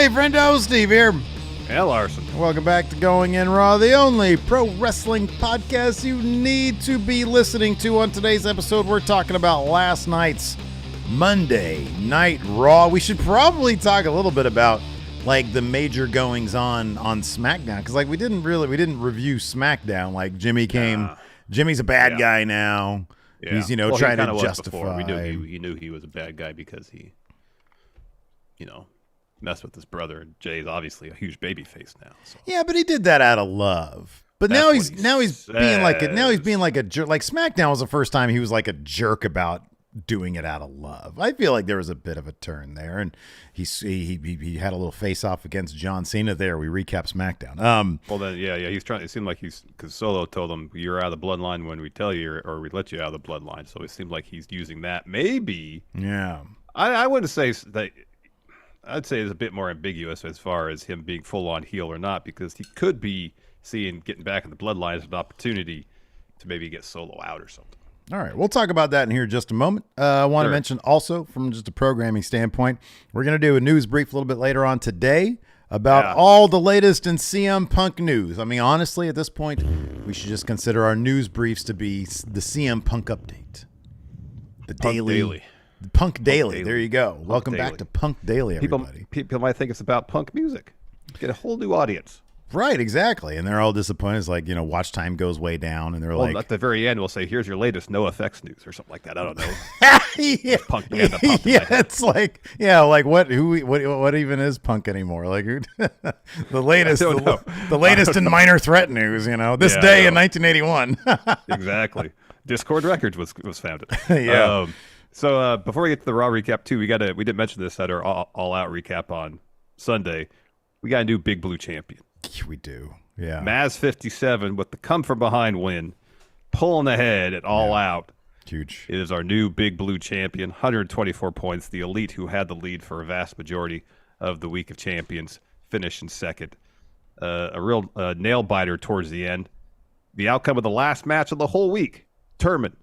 Hey, Friendo, Steve here. And Larson. Welcome back to Going In Raw, the only pro wrestling podcast you need to be listening to. On today's episode, we're talking about last night's Monday Night Raw. We should probably talk a little bit about like the major goings on SmackDown, because like we didn't review SmackDown. Like Jimmy's a bad guy now. Yeah. He's trying to justify. We knew he was a bad guy because he messed with his brother. Jay's obviously a huge baby face now. So. Yeah, but he did that out of love. But now he's being like a jerk. Like SmackDown was the first time he was like a jerk about doing it out of love. I feel like there was a bit of a turn there, and he had a little face off against John Cena there. We recap SmackDown. Well then, yeah, he's trying. It seemed like because Solo told him you're out of the bloodline when we tell you, or we let you out of the bloodline. So it seemed like he's using that. Maybe. Yeah. I wouldn't say that. I'd say it's a bit more ambiguous as far as him being full-on heel or not, because he could be seeing getting back in the bloodline as an opportunity to maybe get Solo out or something. All right, we'll talk about that in here in just a moment. I want to mention also, from just a programming standpoint, we're going to do a news brief a little bit later on today about all the latest in CM Punk news. I mean, honestly, at this point, we should just consider our news briefs to be the CM Punk update. The daily. Punk Daily. There you go. Welcome back to Punk Daily, everybody. People might think it's about punk music. Get a whole new audience. Right, exactly. And they're all disappointed. It's like, watch time goes way down, and they're like... at the very end, we'll say, here's your latest NoFX news, or something like that. I don't know. Punk band it's like, what even is Punk anymore? Like, the latest the latest in Minor Threat news, this day in 1981. Exactly. Discord Records was founded. Yeah. So before we get to the Raw recap too, we didn't mention this at our all out recap on Sunday. We got a new Big Blue champion. We do, yeah. Maz 57 with the come from behind win, pulling ahead at all out. Huge. It is our new Big Blue champion, 124 points. The Elite, who had the lead for a vast majority of the Week of Champions, finished in second. A real nail biter towards the end. The outcome of the last match of the whole week determined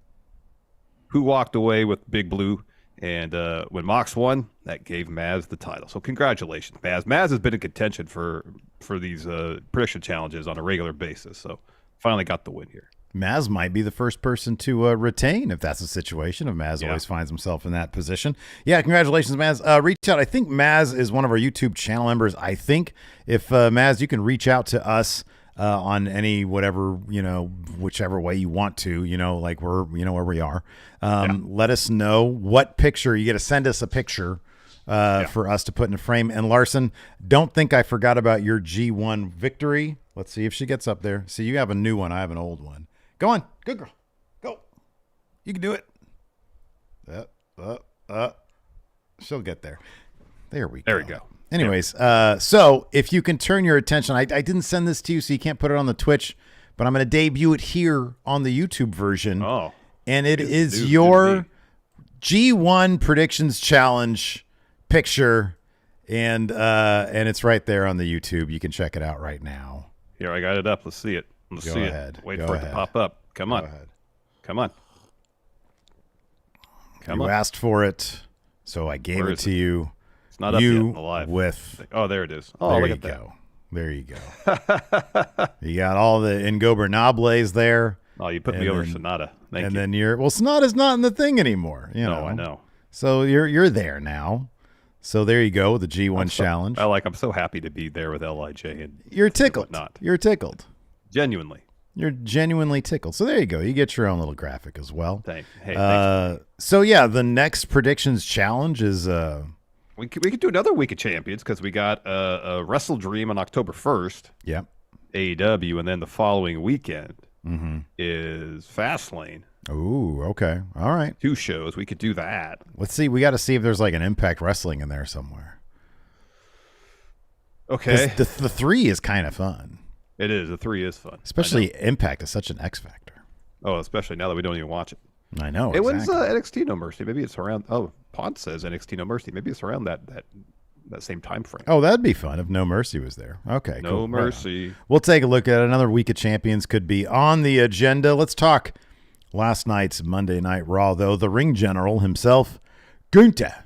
who walked away with Big Blue, and when Mox won, that gave Maz the title. So congratulations, Maz. Maz has been in contention for these prediction challenges on a regular basis, so finally got the win here. Maz might be the first person to retain if that's the situation. If Maz always finds himself in that position. Yeah, congratulations, Maz. Reach out. I think Maz is one of our YouTube channel members. I think if Maz, you can reach out to us on any whatever, whichever way you want to, like we're, where we are. Let us know what picture. You got to send us a picture for us to put in a frame. And Larson, don't think I forgot about your G1 victory. Let's see if she gets up there. See, you have a new one. I have an old one. Go on. Good girl. Go. You can do it. She'll get there. There we go. There we go. Anyways, so if you can turn your attention, I didn't send this to you, so you can't put it on the Twitch, but I'm going to debut it here on the YouTube version. Oh, and it is your G1 predictions challenge picture, and it's right there on the YouTube. You can check it out right now. Here, I got it up. Let's see it. Let's see it. Wait for it to pop up. Come on. Come on. You asked for it, so I gave it to you. It's not up yet in the live. Oh, there it is. Oh, look at that. There you go. You got all the Ingobernables there. Oh, you put me over Sonata. Thank you. And then Sonata's not in the thing anymore. No, I know. So you're there now. So there you go, the G1 challenge. I'm so happy to be there with LIJ and you're tickled. You're tickled. Genuinely. You're genuinely tickled. So there you go. You get your own little graphic as well. Thanks. So yeah, the next predictions challenge is we could do another Week of Champions because we got a Wrestle Dream on October 1st. Yep. AEW, and then the following weekend is Fastlane. Ooh, okay. All right. 2 shows. We could do that. Let's see. We got to see if there's like an Impact Wrestling in there somewhere. Okay. The 3 is kind of fun. It is. The 3 is fun. Especially Impact is such an X factor. Oh, especially now that we don't even watch it. I know. It wins NXT No Mercy. Maybe it's around. Oh, Pod says NXT No Mercy. Maybe it's around that same time frame. Oh, that'd be fun if No Mercy was there. Okay. No cool. Mercy. Right. We'll take a look at another Week of Champions could be on the agenda. Let's talk last night's Monday Night Raw, though. The ring general himself, GUNTHER,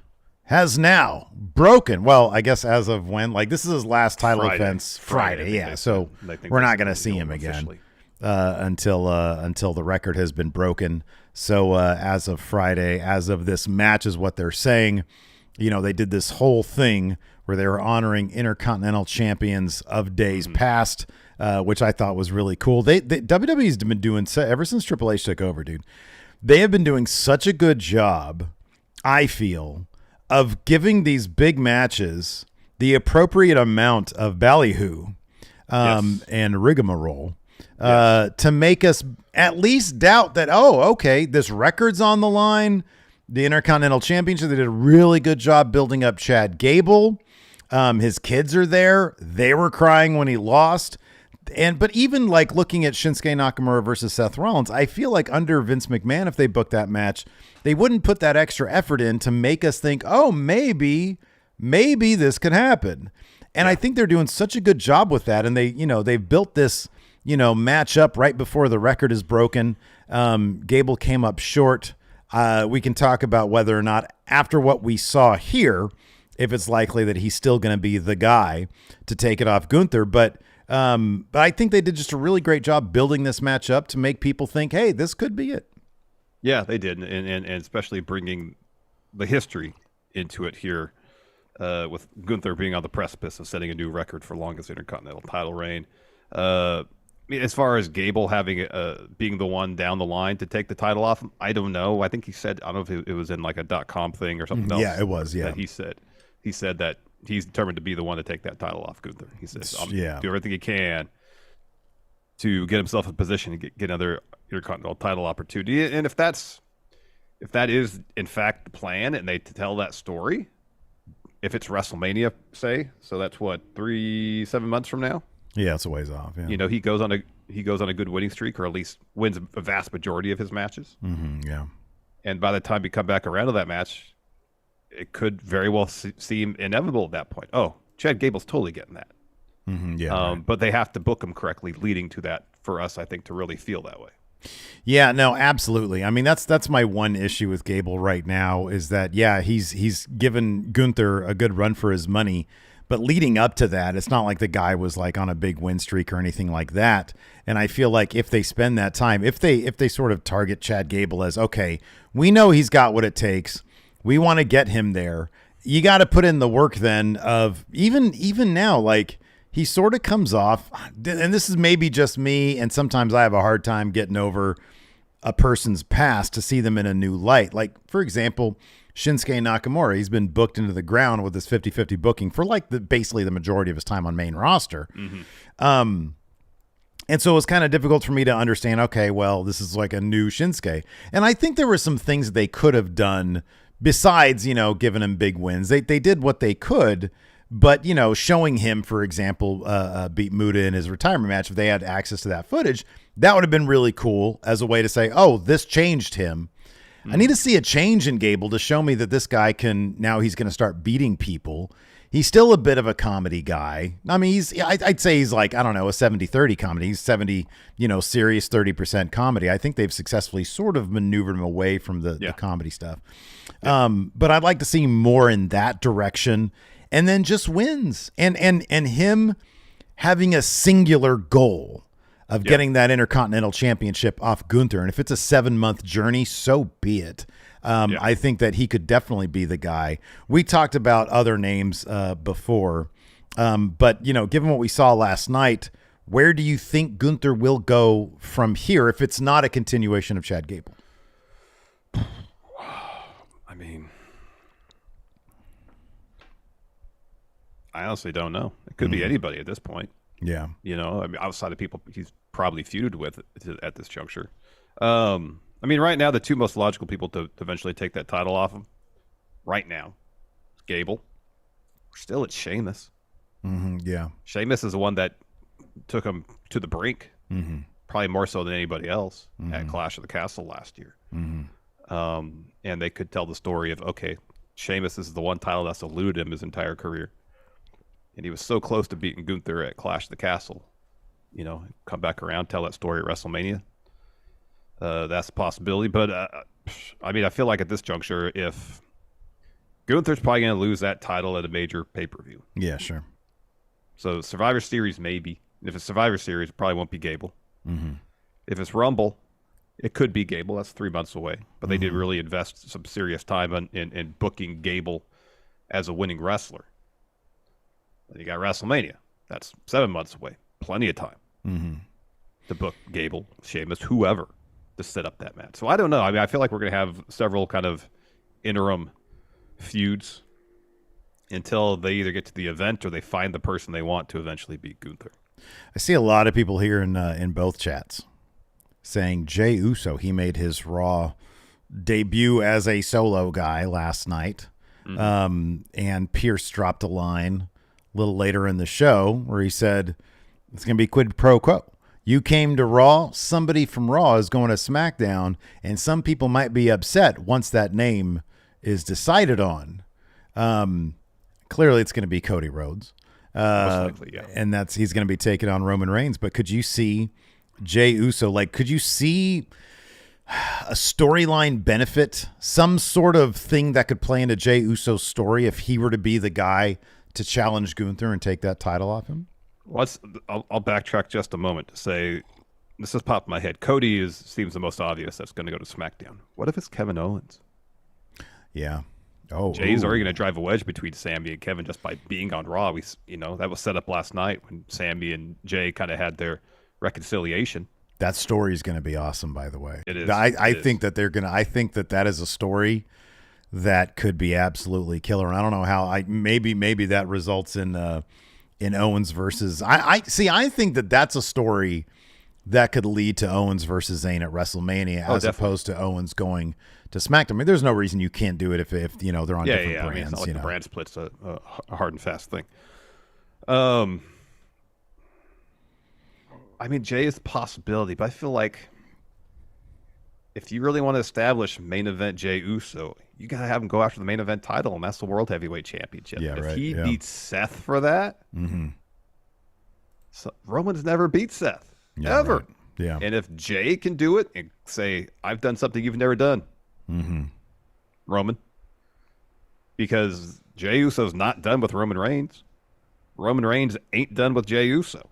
has now broken. Well, I guess as of when? Like, this is his last title defense Friday. Yeah, so we're not going to see him again until the record has been broken. So as of Friday, as of this match is what they're saying. You know, they did this whole thing where they were honoring Intercontinental Champions of days past, which I thought was really cool. WWE's been doing, ever since Triple H took over, dude, they have been doing such a good job, I feel, of giving these big matches the appropriate amount of ballyhoo and rigmarole to make us at least doubt that, oh, okay, this record's on the line. The Intercontinental Championship, they did a really good job building up Chad Gable. His kids are there. They were crying when he lost. But even like looking at Shinsuke Nakamura versus Seth Rollins, I feel like under Vince McMahon, if they booked that match, they wouldn't put that extra effort in to make us think, oh, maybe this could happen. And I think they're doing such a good job with that. And they've built this, match up right before the record is broken. Gable came up short. We can talk about whether or not after what we saw here, if it's likely that he's still going to be the guy to take it off Gunther. But I think they did just a really great job building this match up to make people think, hey, this could be it. Yeah, they did. And especially bringing the history into it here with Gunther being on the precipice of setting a new record for longest Intercontinental title reign. As far as Gable having being the one down the line to take the title off, I don't know. I think he said, I don't know if it was in like a .com thing or something else. Yeah, it was, yeah. That he said that he's determined to be the one to take that title off Gunther. He says, "I'm do everything he can to get himself in position to get another Intercontinental title opportunity." And if that is in fact the plan, and they tell that story, if it's WrestleMania, say, so that's what 7 months from now. Yeah, it's a ways off. Yeah. He goes on a good winning streak, or at least wins a vast majority of his matches. Yeah. And by the time we come back around to that match, it could very well seem inevitable at that point. Oh, Chad Gable's totally getting that. Right. But they have to book him correctly, leading to that for us, I think, to really feel that way. Yeah, no, absolutely. I mean, that's my one issue with Gable right now is that, he's given Gunther a good run for his money. But leading up to that, it's not like the guy was like on a big win streak or anything like that. And I feel like if they spend that time, if they sort of target Chad Gable as, okay, we know he's got what it takes, we want to get him there. You got to put in the work then of even now, like he sort of comes off, and this is maybe just me, and sometimes I have a hard time getting over a person's past to see them in a new light. Like, for example, Shinsuke Nakamura, he's been booked into the ground with this 50-50 booking for like basically the majority of his time on main roster. And so it was kind of difficult for me to understand, okay, well, this is like a new Shinsuke. And I think there were some things they could have done besides, giving him big wins. They did what they could, but, showing him, for example, beat Muta in his retirement match, if they had access to that footage, that would have been really cool as a way to say, oh, this changed him. I need to see a change in Gable to show me that this guy he's going to start beating people. He's still a bit of a comedy guy. I mean, I'd say he's like, I don't know, a 70-30 comedy. He's 70, serious 30% comedy. I think they've successfully sort of maneuvered him away from the comedy stuff. But I'd like to see more in that direction, and then just wins and him having a singular goal of getting that Intercontinental Championship off Gunther. And if it's a 7-month journey, so be it. I think that he could definitely be the guy. We talked about other names before, but, given what we saw last night, where do you think Gunther will go from here if it's not a continuation of Chad Gable? I mean, I honestly don't know. It could be anybody at this point. Yeah. I mean, outside of people he's probably feuded with at this juncture. I mean, right now, the two most logical people to eventually take that title off him right now is Gable. We're still at Sheamus. Yeah. Sheamus is the one that took him to the brink, probably more so than anybody else at Clash of the Castle last year. And they could tell the story of, okay, Sheamus is the one title that's eluded him his entire career. And he was so close to beating Gunther at Clash of the Castle. Come back around, tell that story at WrestleMania. That's a possibility. But, I mean, I feel like at this juncture, if Gunther's probably going to lose that title at a major pay-per-view. Yeah, sure. So Survivor Series, maybe. If it's Survivor Series, it probably won't be Gable. Mm-hmm. If it's Rumble, it could be Gable. That's 3 months away. But they did really invest some serious time in booking Gable as a winning wrestler. Then you got WrestleMania. That's 7 months away. Plenty of time to book Gable, Sheamus, whoever, to set up that match. So I don't know. I mean, I feel like we're going to have several kind of interim feuds until they either get to the event or they find the person they want to eventually beat Gunther. I see a lot of people here in both chats saying Jey Uso, he made his Raw debut as a solo guy last night. And Pierce dropped a line a little later in the show where he said, it's going to be quid pro quo. You came to Raw, somebody from Raw is going to SmackDown, and some people might be upset once that name is decided on. Clearly it's going to be Cody Rhodes. Most likely, yeah. And he's going to be taking on Roman Reigns. But could you see Jey Uso, could you see a storyline benefit, some sort of thing that could play into Jey Uso's story if he were to be the guy to challenge Gunther and take that title off him? I'll backtrack just a moment to say, this has popped in my head. Cody seems the most obvious that's going to go to SmackDown. What if it's Kevin Owens? Yeah. Oh, Jay's already going to drive a wedge between Sammy and Kevin just by being on Raw. That was set up last night when Sammy and Jay kind of had their reconciliation. That story is going to be awesome, by the way. It is. I think that I think that is a story that could be absolutely killer. And I don't know how. Maybe that results in Owens versus. I think that's a story that could lead to Owens versus Zayn at WrestleMania, as opposed to Owens going to SmackDown. I mean, there's no reason you can't do it if they're on different brands. I mean, it's not like the brand split's a hard and fast thing. I mean, Jay is a possibility, but I feel like if you really want to establish main event Jey Uso, you got to have him go after the main event title, and that's the World Heavyweight Championship. Yeah, if he beats Seth for that, so Roman's never beat Seth, ever. Right. Yeah. And if Jay can do it and say, I've done something you've never done, Roman, because Jey Uso's not done with Roman Reigns. Roman Reigns ain't done with Jey Uso.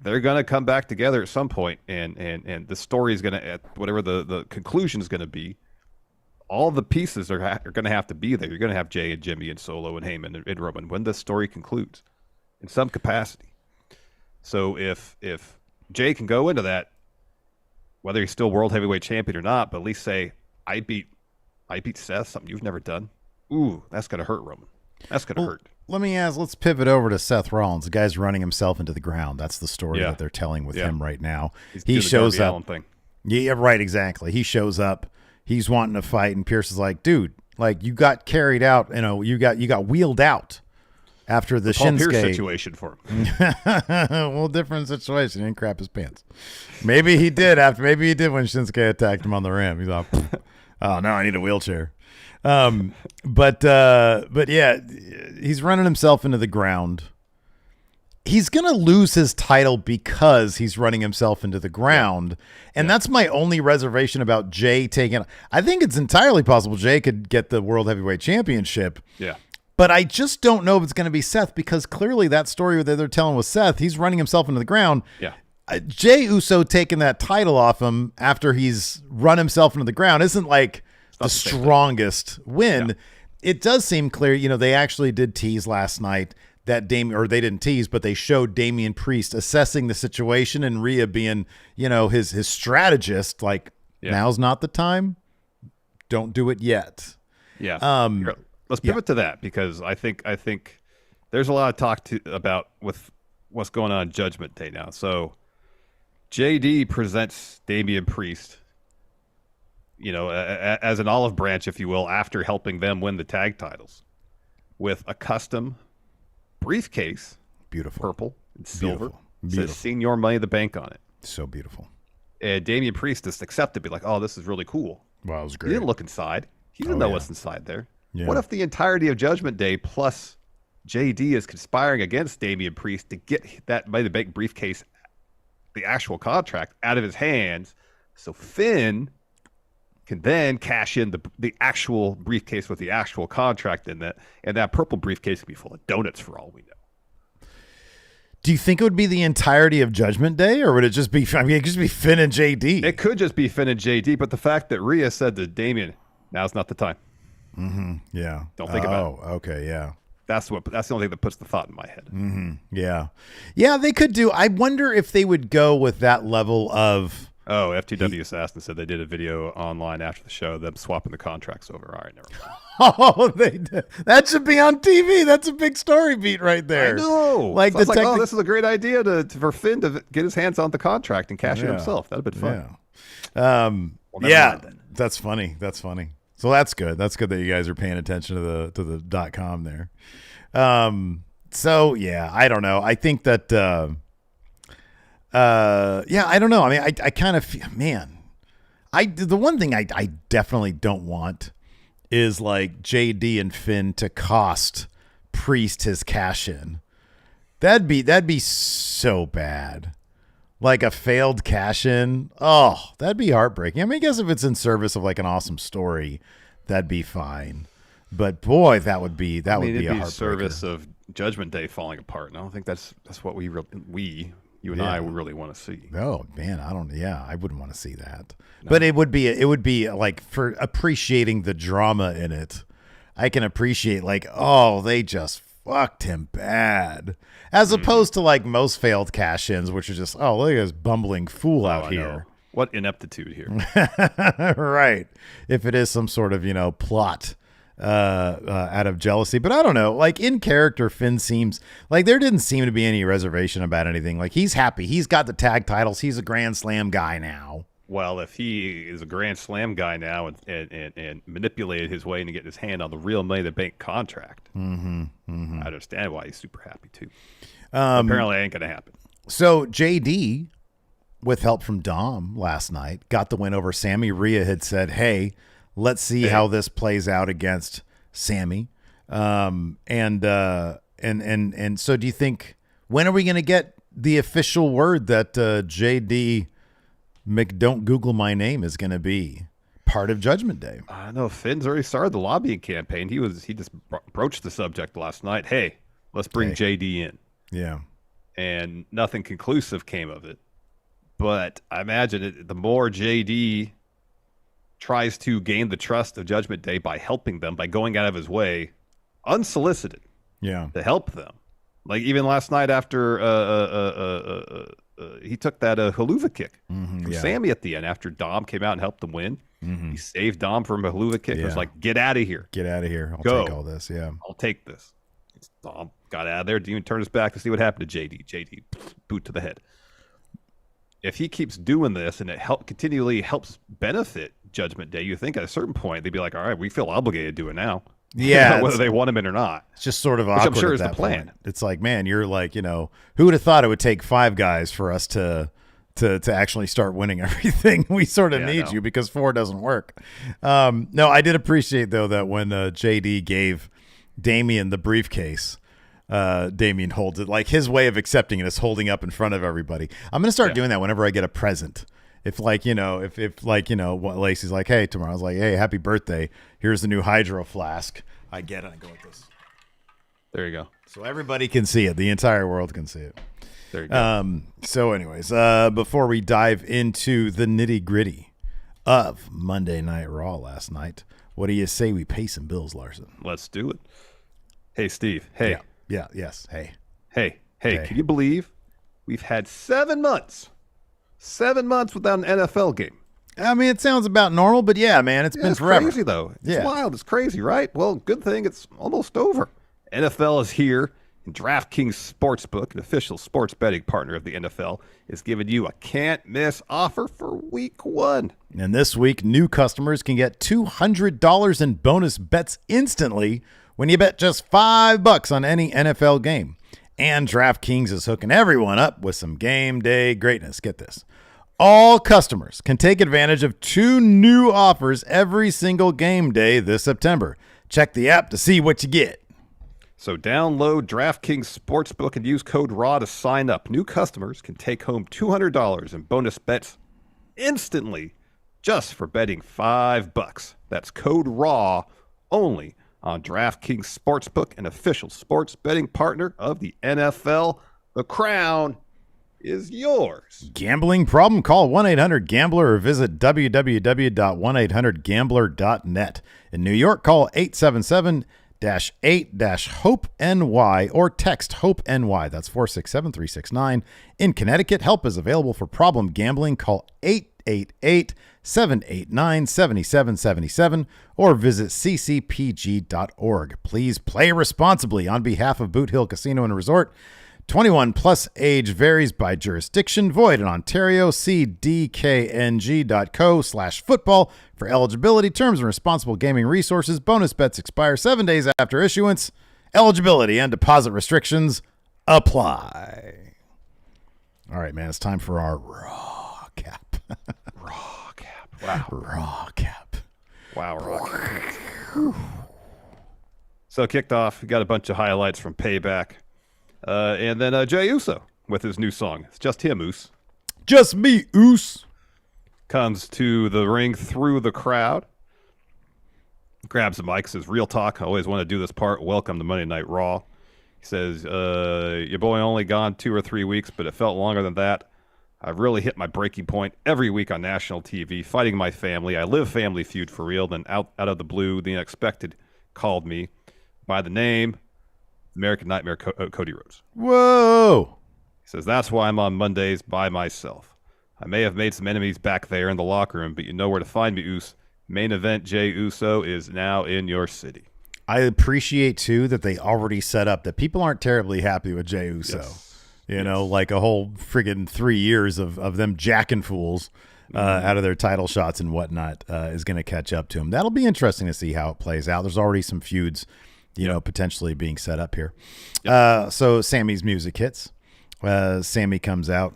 They're going to come back together at some point, and the story is going to, whatever the conclusion is going to be, all the pieces are going to have to be there. You're going to have Jay and Jimmy and Solo and Heyman and Roman when the story concludes in some capacity. So if Jay can go into that, whether he's still World Heavyweight Champion or not, but at least say, I beat Seth, something you've never done. Ooh, that's going to hurt, Roman. That's going to hurt. Let's pivot over to Seth Rollins. The guy's running himself into the ground. That's the story that they're telling with him right now. He shows up. Yeah, right, exactly. He shows up. He's wanting to fight, and Pierce is like, dude, you got carried out, you got wheeled out after the Paul Shinsuke Pierce situation for him. Well, different situation. He didn't crap his pants. Maybe he did when Shinsuke attacked him on the rim. He's like, oh no, I need a wheelchair. But yeah, he's running himself into the ground. He's going to lose his title because he's running himself into the ground. And that's my only reservation about Jay taking. I think it's entirely possible Jay could get the World Heavyweight Championship. Yeah. But I just don't know if it's going to be Seth, because clearly that story that they're telling with Seth, he's running himself into the ground. Yeah. Jey Uso taking that title off him after he's run himself into the ground isn't the strongest win. Yeah. It does seem clear, they actually did tease last night that they didn't tease, but they showed Damian Priest assessing the situation and Rhea being, his strategist, now's not the time. Don't do it yet. Yeah. Let's pivot to that, because I think there's a lot of talk about with what's going on Judgment Day now. So JD presents Damian Priest, as an olive branch, if you will, after helping them win the tag titles with a custom briefcase, beautiful, purple and silver, beautiful. Says Senior Money in the Bank on it. So beautiful. And Damian Priest just accepted, be like, oh, this is really cool. Wow, it was great. He didn't look inside. He didn't know what's inside there. Yeah. What if the entirety of Judgment Day plus JD is conspiring against Damian Priest to get that Money in the Bank briefcase, the actual contract, out of his hands, so Finn can then cash in the actual briefcase with the actual contract in it, and that purple briefcase can be full of donuts for all we know. Do you think it would be the entirety of Judgment Day, or would it just be? I mean, it could just be Finn and JD. It could just be Finn and JD, but the fact that Rhea said to Damian, "Now's not the time." Mm-hmm. Yeah. Don't think about it. Oh, okay. Yeah. That's the only thing that puts the thought in my head. Mm-hmm. Yeah. Yeah, they could do. I wonder if they would go with that level of. Oh, FTW Assassin said they did a video online after the show, them swapping the contracts over. All right, never mind. Oh, they did. That should be on TV. That's a big story beat right there. I know. Like, so oh, this is a great idea for Finn to get his hands on the contract and cash it himself. That'd have been fun. Yeah. Well, That's funny. That's funny. So that's good. That's good that you guys are paying attention to the .com there. So yeah, I don't know. I think that I don't know. I mean, I kind of feel, man, the one thing I definitely don't want is like JD and Finn to cost Priest his cash in. That'd be so bad. Like a failed cash in. Oh, that'd be heartbreaking. I mean, I guess if it's in service of like an awesome story, that'd be fine. But boy, that would be a heartbreaker. Service of Judgment Day falling apart. And I don't think that's what you and I would really want to see. Oh man, I wouldn't want to see that. No. But it would be like, for appreciating the drama in it. I can appreciate like, oh, they just fucked him bad. As opposed to like most failed cash-ins, which are just, oh, look at this bumbling fool out here. What ineptitude here. Right. If it is some sort of, plot out of jealousy. But I don't know. Like, in character, Finn seems like there didn't seem to be any reservation about anything. Like, he's happy. He's got the tag titles. He's a Grand Slam guy now. Well, if he is a Grand Slam guy now and manipulated his way into getting his hand on the real Money in the Bank contract, I understand why he's super happy too. Apparently, it ain't gonna happen. So JD, with help from Dom last night, got the win over Sammy. Rhea had said, "Hey, let's see how this plays out against Sammy." And so, do you think, when are we going to get the official word that JD Don't Google My Name is going to be part of Judgment Day? I know Finn's already started the lobbying campaign. He just broached the subject last night. Hey, let's bring JD in. Yeah. And nothing conclusive came of it. But I imagine the more JD tries to gain the trust of Judgment Day by helping them, by going out of his way, unsolicited, to help them. Like even last night after he took that haluva kick from Sammy at the end after Dom came out and helped them win. He saved Dom from a haluva kick. It was like, get out of here. Get out of here. I'll take all this. Yeah. I'll take this. Dom got out of there. Didn't even turn his back to see what happened to JD. JD, boot to the head. If he keeps doing this and it continually helps benefit Judgment Day, you think at a certain point they'd be like, all right, we feel obligated to do it now. Yeah. Whether they want him in or not. It's just sort of awkward. Which I'm sure at is that the plan. Point. It's like, man, you're like, who would have thought it would take 5 guys for us to actually start winning everything? We sort of need you because 4 doesn't work. No, I did appreciate, though, that when JD gave Damian the briefcase, Damian holds it. Like, his way of accepting it is holding up in front of everybody. I'm going to start doing that whenever I get a present. If what Lacey's like, hey, tomorrow, I was like, hey, happy birthday. Here's the new hydro flask. I get it. I go with this. There you go. So everybody can see it. The entire world can see it. There you go. So anyways, before we dive into the nitty gritty of Monday Night Raw last night, what do you say we pay some bills, Larson? Let's do it. Hey, Steve. Hey. Yeah. Yes. Hey. Hey. Can you believe we've had 7 months? 7 months without an NFL game. I mean, it sounds about normal, but yeah, man, it's been forever. It's crazy, though. It's wild. It's crazy, right? Well, good thing it's almost over. NFL is here, and DraftKings Sportsbook, an official sports betting partner of the NFL, is giving you a can't-miss offer for Week 1. And this week, new customers can get $200 in bonus bets instantly when you bet just $5 on any NFL game. And DraftKings is hooking everyone up with some game day greatness. Get this. All customers can take advantage of 2 new offers every single game day this September. Check the app to see what you get. So download DraftKings Sportsbook and use code RAW to sign up. New customers can take home $200 in bonus bets instantly just for betting $5. That's code RAW only on DraftKings Sportsbook, an official sports betting partner of the NFL. The crown is yours. Gambling problem? Call 1-800-GAMBLER or visit www.1800gambler.net. In New York, call 877-8-HOPE-NY or text HOPE-NY. That's 467-369. In Connecticut, help is available for problem gambling. Call 888-789-7777 or visit ccpg.org. Please play responsibly on behalf of Boot Hill Casino and Resort. 21 plus, age varies by jurisdiction, void in Ontario. See dkng.co/football for eligibility, terms, and responsible gaming resources. Bonus bets expire 7 days after issuance. Eligibility and deposit restrictions apply. All right, man, it's time for our Raw Cap. Raw Cap. Wow. Raw Cap. Wow, Raw Cap. So kicked off, we got a bunch of highlights from Payback. And then Jey Uso with his new song. It's just him, Oos. Just me, Oos. Comes to the ring through the crowd. Grabs the mic, says, "Real talk. I always want to do this part. Welcome to Monday Night Raw." He says, your boy only gone 2 or 3 weeks, but it felt longer than that. I've really hit my breaking point every week on national TV, fighting my family. I live Family Feud for real. Then out of the blue, the unexpected called me by the name American Nightmare Cody Rhodes. Whoa. He says, that's why I'm on Mondays by myself. I may have made some enemies back there in the locker room, but you know where to find me, Uso. Main event Jey Uso is now in your city. I appreciate, too, that they already set up that people aren't terribly happy with Jey Uso. Yes. You know, like a whole friggin' 3 years of them jacking fools out of their title shots and whatnot is going to catch up to him. That'll be interesting to see how it plays out. There's already some feuds you know, potentially being set up here. So Sammy's music hits. Sammy comes out.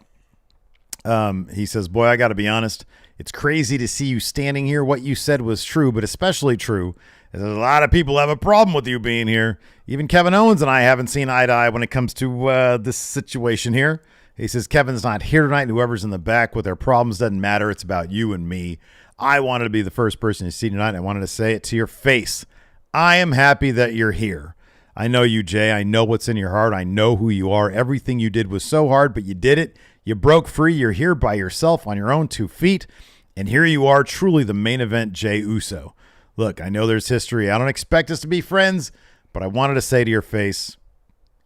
He says, boy, I got to be honest. It's crazy to see you standing here. What you said was true, but especially true. There's a lot of people have a problem with you being here. Even Kevin Owens and I haven't seen eye to eye when it comes to this situation here. He says, Kevin's not here tonight. And whoever's in the back with their problems doesn't matter. It's about you and me. I wanted to be the first person to see tonight. And I wanted to say it to your face. I am happy that you're here. I know you, Jay. I know what's in your heart. I know who you are. Everything you did was so hard, but you did it. You broke free. You're here by yourself on your own 2 feet. And here you are, truly the main event, Jey Uso. Look, I know there's history. I don't expect us to be friends, but I wanted to say to your face,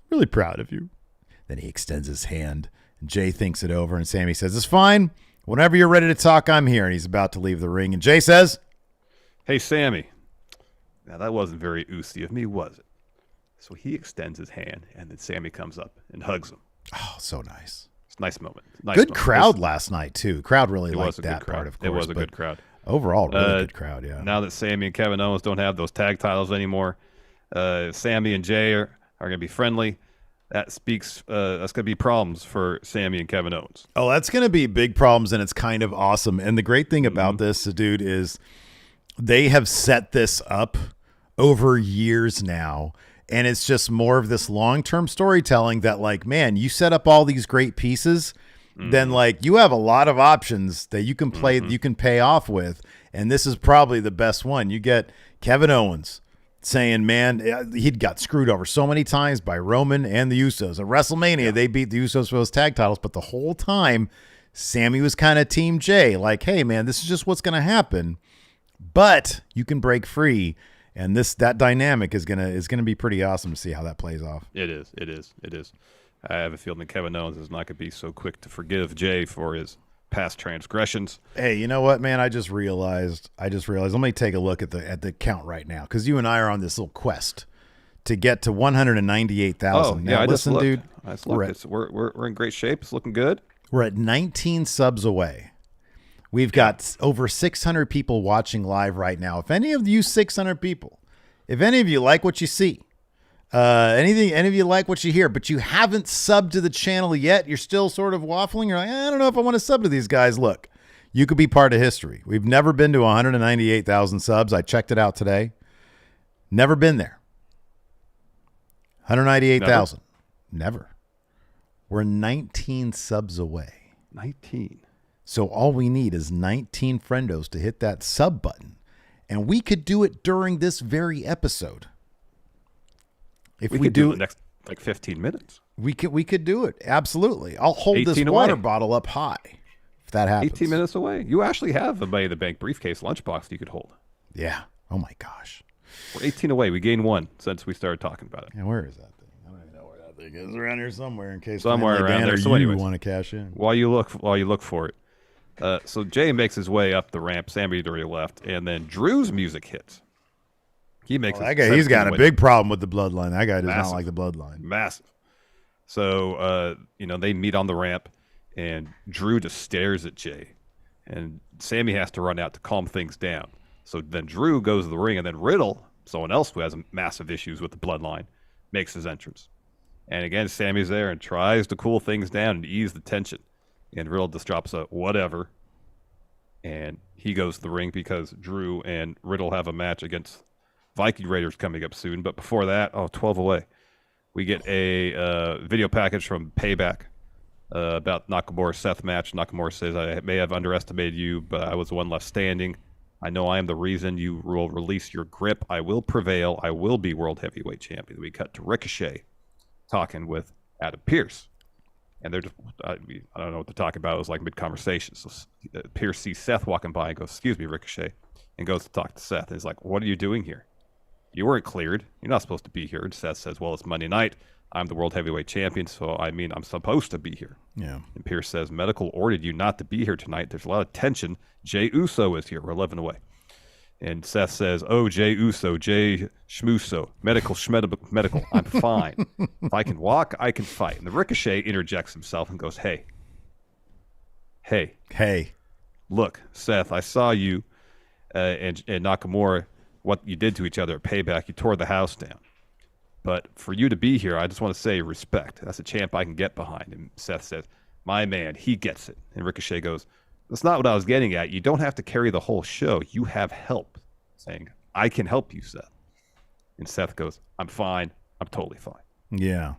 really proud of you. Then he extends his hand, and Jay thinks it over, and Sammy says, it's fine. Whenever you're ready to talk, I'm here. And he's about to leave the ring. And Jay says, hey, Sammy. Now, that wasn't very Usy of me, was it? So he extends his hand, and then Sammy comes up and hugs him. Oh, so nice. It's a nice moment. Good crowd last night, too. Crowd really liked that part, of course. It was a good crowd. Overall, really good crowd, yeah. Now that Sammy and Kevin Owens don't have those tag titles anymore, Sammy and Jay are going to be friendly. That's going to be problems for Sammy and Kevin Owens. Oh, that's going to be big problems, and it's kind of awesome. And the great thing about this, dude, is they have set this up over years now. And it's just more of this long-term storytelling that, like, man, you set up all these great pieces, then, like, you have a lot of options that you can play, you can pay off with. And this is probably the best one. You get Kevin Owens saying, man, he'd got screwed over so many times by Roman and the Usos. At WrestleMania, they beat the Usos for those tag titles. But the whole time, Sammy was kind of Team Jay. Like, hey, man, this is just what's going to happen. But you can break free. And that dynamic is gonna be pretty awesome to see how that plays off. It is. I have a feeling that Kevin Owens is not going to be so quick to forgive Jay for his past transgressions. Hey, you know what, man? I just realized. Let me take a look at the count right now, because you and I are on this little quest to get to 198,000. Oh, now, yeah, listen, dude. We're in great shape. It's looking good. We're at 19 subs away. We've got over 600 people watching live right now. If any of you 600 people, if any of you like what you see, any of you like what you hear, but you haven't subbed to the channel yet, you're still sort of waffling. You're like, I don't know if I want to sub to these guys. Look, you could be part of history. We've never been to 198,000 subs. I checked it out today. Never been there. 198,000. Never. We're 19 subs away. 19. So all we need is 19 friendos to hit that sub button. And we could do it during this very episode. If we do the next 15 minutes. We could do it. Absolutely. I'll hold this water bottle up high if that happens. 18 minutes away. You actually have a Money in the Bank briefcase lunchbox you could hold. Yeah. Oh my gosh. We're 18 away. We gained 1 since we started talking about it. Yeah, where is that thing? I don't even know where that thing is. It's around here somewhere in case somewhere around there. So anyways, want to cash in. While you look for it. So Jay makes his way up the ramp. Sammy to your left, and then Drew's music hits. He makes that guy. He's got a big problem with the bloodline. That guy does not like the bloodline. Massive. So they meet on the ramp, and Drew just stares at Jay, and Sammy has to run out to calm things down. So then Drew goes to the ring, and then Riddle, someone else who has massive issues with the bloodline, makes his entrance. And again, Sammy's there and tries to cool things down and ease the tension. And Riddle just drops a whatever, and he goes to the ring because Drew and Riddle have a match against Viking Raiders coming up soon. But before that, 12 away, we get a video package from Payback about Nakamura's Seth match. Nakamura says, I may have underestimated you, but I was the one left standing. I know I am the reason you will release your grip. I will prevail. I will be World Heavyweight Champion. We cut to Ricochet talking with Adam Pearce. And they're just, I don't know what they're talking about. It was like mid-conversation. So Pearce sees Seth walking by and goes, excuse me, Ricochet, and goes to talk to Seth. And he's like, what are you doing here? You weren't cleared. You're not supposed to be here. And Seth says, well, it's Monday night. I'm the World Heavyweight Champion, so I'm supposed to be here. Yeah. And Pearce says, medical ordered you not to be here tonight. There's a lot of tension. Jay Uso is here. We're 11 away. And Seth says, oh, Jay Uso, Jay Schmuso, medical, I'm fine. If I can walk, I can fight. And the Ricochet interjects himself and goes, hey, look, Seth, I saw you and Nakamura, what you did to each other at Payback. You tore the house down. But for you to be here, I just want to say respect. That's a champ I can get behind. And Seth says, my man, he gets it. And Ricochet goes, that's not what I was getting at. You don't have to carry the whole show. You have help. Saying, I can help you, Seth. And Seth goes, I'm fine. I'm totally fine. Yeah.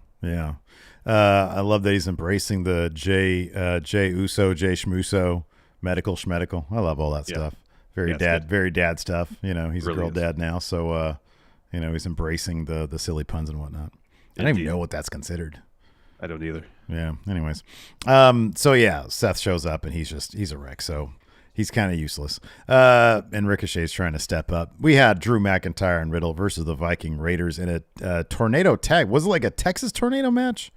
I love that he's embracing the Jay Uso, Jay Schmuso, medical schmedical. I love all that stuff. Very dad stuff. He's really a girl dad now. So, he's embracing the silly puns and whatnot. I don't even know what that's considered. I don't either. Yeah. Anyways. Seth shows up and he's a wreck. So he's kind of useless. And Ricochet's trying to step up. We had Drew McIntyre and Riddle versus the Viking Raiders in a tornado tag. Was it like a Texas tornado match?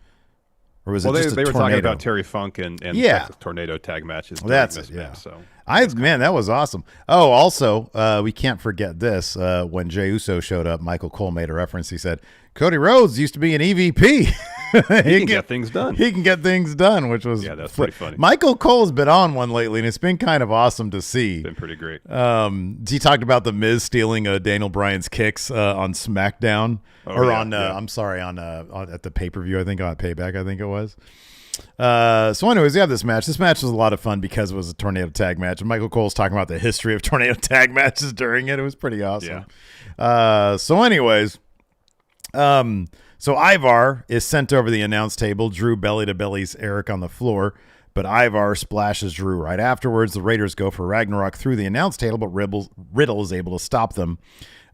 Or was it just a tornado? They were talking about Terry Funk and Texas tornado tag matches. Well, that's it. Yeah. So that was awesome. Oh, also, we can't forget this. When Jey Uso showed up, Michael Cole made a reference. He said, Cody Rhodes used to be an EVP. He can get things done. He can get things done, which was that's pretty funny. Michael Cole's been on one lately, and it's been kind of awesome to see. It's been pretty great. He talked about the Miz stealing Daniel Bryan's kicks on SmackDown, at the pay-per-view. I think on Payback. I think it was. So anyways, we have this match. This match was a lot of fun because it was a tornado tag match, and Michael Cole's talking about the history of tornado tag matches during it. It was pretty awesome. Yeah. So Ivar is sent over the announce table. Drew belly to bellies Eric on the floor, but Ivar splashes Drew right afterwards. The Raiders go for Ragnarok through the announce table, but Riddle is able to stop them.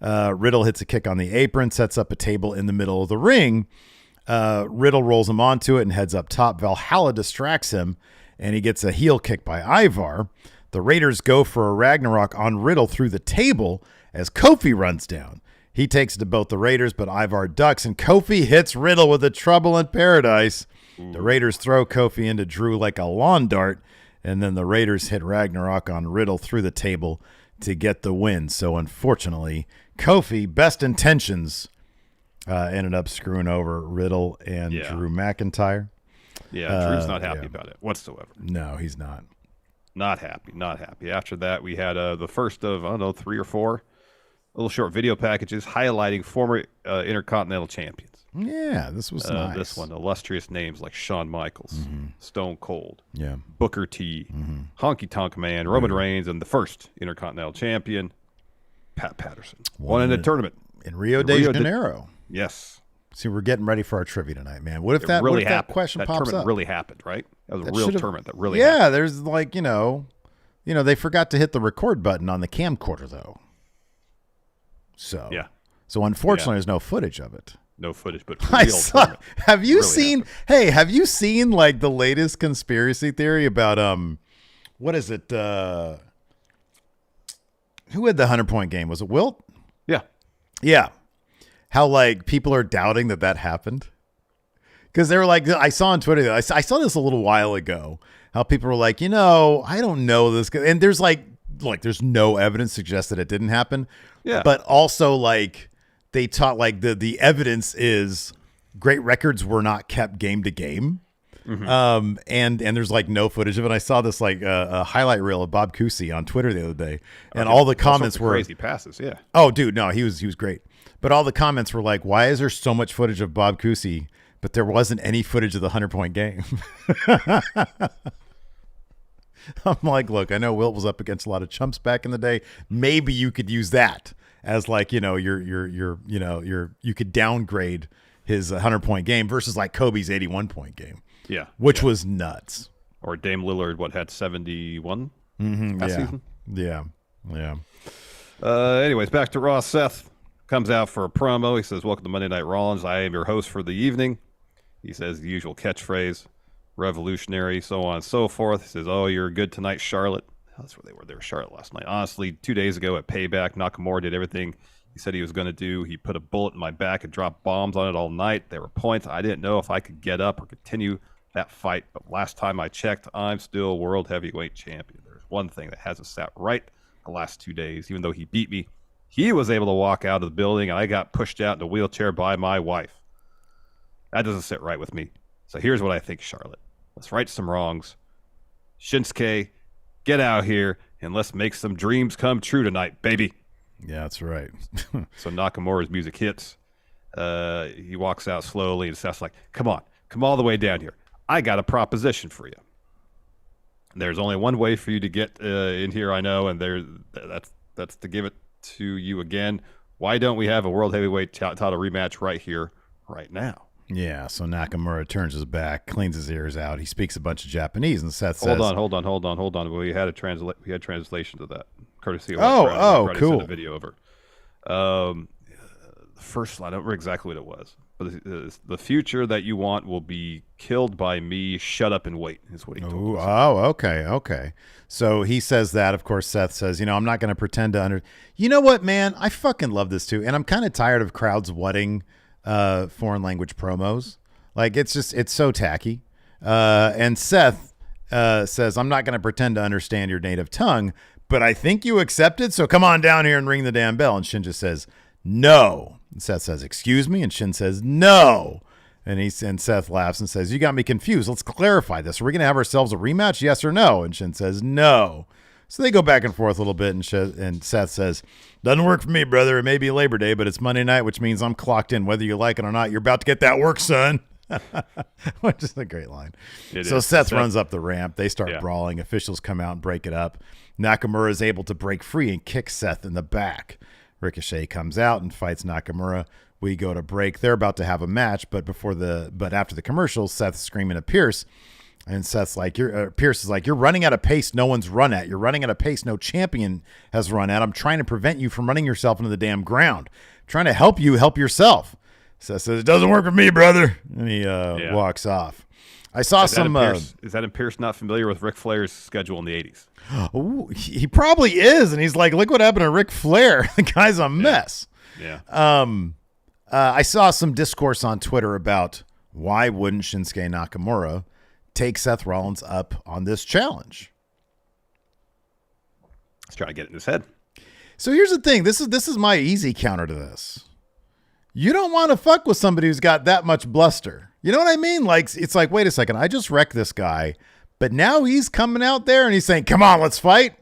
Riddle hits a kick on the apron, sets up a table in the middle of the ring. Riddle rolls him onto it and heads up top. Valhalla distracts him, and he gets a heel kick by Ivar. The Raiders go for a Ragnarok on Riddle through the table as Kofi runs down. He takes it to both the Raiders, but Ivar ducks, and Kofi hits Riddle with a Trouble in Paradise. Ooh. The Raiders throw Kofi into Drew like a lawn dart, and then the Raiders hit Ragnarok on Riddle through the table to get the win. So, unfortunately, Kofi, best intentions, ended up screwing over Riddle and Drew McIntyre. Yeah, Drew's not happy about it whatsoever. No, he's not. Not happy. After that, we had the first of, 3 or 4 little short video packages highlighting former Intercontinental champions. Yeah, this was nice. This one, illustrious names like Shawn Michaels, Stone Cold, Booker T, Honky Tonk Man, Roman Reigns, and the first Intercontinental champion, Pat Patterson. Won in a tournament. In Rio de Janeiro. Yes. See, we're getting ready for our trivia tonight, man. What if that question pops up? That tournament really happened, right? That was a real tournament that really Yeah, happened. there's like, they forgot to hit the record button on the camcorder, though. So, yeah. So unfortunately, there's no footage of it. No footage, but real tournament. Have you really seen, happened. hey, have you seen like the latest conspiracy theory about, what is it? Who had the 100-point game? Was it Wilt? Yeah. Yeah. How like people are doubting that happened. Because they were like, I saw on Twitter, I saw this a little while ago, how people were like, I don't know this. And there's like there's no evidence suggests that it didn't happen. Yeah. But also like they taught like the evidence is great records were not kept game to game. Mm-hmm. And there's like no footage of it. I saw this like a highlight reel of Bob Cousy on Twitter the other day, and all the comments were crazy passes. Yeah. Oh, dude, no, he was great. But all the comments were like, why is there so much footage of Bob Cousy, but there wasn't any footage of the 100-point game? I'm like, look, I know Wilt was up against a lot of chumps back in the day. Maybe you could use that as like, you could downgrade his 100-point game versus like Kobe's 81-point game. Yeah. Which was nuts. Or Dame Lillard, had 71 last season? Yeah. Anyways, back to Raw. Seth comes out for a promo. He says, welcome to Monday Night Rollins. I am your host for the evening. He says the usual catchphrase, revolutionary, so on and so forth. He says, oh, you're good tonight, Charlotte. That's where they were. They were Charlotte last night. Honestly, 2 days ago at Payback, Nakamura did everything he said he was going to do. He put a bullet in my back and dropped bombs on it all night. There were points I didn't know if I could get up or continue that fight. But last time I checked, I'm still world heavyweight champion. There's one thing that hasn't sat right the last 2 days. Even though he beat me, he was able to walk out of the building, and I got pushed out in a wheelchair by my wife. That doesn't sit right with me. So here's what I think, Charlotte. Let's right some wrongs. Shinsuke, get out here, and let's make some dreams come true tonight, baby. Yeah, that's right. So Nakamura's music hits. He walks out slowly, and Seth's like, come on, come all the way down here. I got a proposition for you. There's only one way for you to get in here, I know, and that's to give it to you again. Why don't we have a World Heavyweight title rematch right here, right now? Yeah, so Nakamura turns his back, cleans his ears out. He speaks a bunch of Japanese, and Seth says, Hold on. We had translation to that, courtesy of cool. Send a video over. The first line, I don't remember exactly what it was, but the future that you want will be killed by me. Shut up and wait, is what he told us. Oh, okay. So he says that. Of course, Seth says, I'm not going to pretend to You know what, man? I fucking love this too, and I'm kind of tired of crowds wanting foreign language promos. Like it's so tacky. And Seth says, I'm not going to pretend to understand your native tongue, but I think you accepted, so come on down here and ring the damn bell. And Shin just says, no. And Seth says, excuse me? And Shin says, no. And Seth laughs and says, you got me confused. Let's clarify this. Are we going to have ourselves a rematch? Yes or no? And Shin says, no. So they go back and forth a little bit, and Seth says, doesn't work for me, brother. It may be Labor Day, but it's Monday night, which means I'm clocked in. Whether you like it or not, you're about to get that work, son. Which is a great line. Seth runs up the ramp. They start brawling. Officials come out and break it up. Nakamura is able to break free and kick Seth in the back. Ricochet comes out and fights Nakamura. We go to break. They're about to have a match, but after the commercials, Seth's screaming at Pierce. And Seth's like, Pierce is like, you're running at a pace no one's run at. You're running at a pace no champion has run at. I'm trying to prevent you from running yourself into the damn ground. I'm trying to help you help yourself. Seth says, it doesn't work for me, brother. And he walks off. I saw is that Pierce not familiar with Ric Flair's schedule in the 80s? Oh, he probably is. And he's like, look what happened to Ric Flair. The guy's a mess. Yeah. I saw some discourse on Twitter about why wouldn't Shinsuke Nakamura take Seth Rollins up on this challenge. Let's try to get it in his head. So here's the thing. This is my easy counter to this. You don't want to fuck with somebody who's got that much bluster. You know what I mean? Like, it's like, wait a second. I just wrecked this guy, but now he's coming out there and he's saying, come on, let's fight.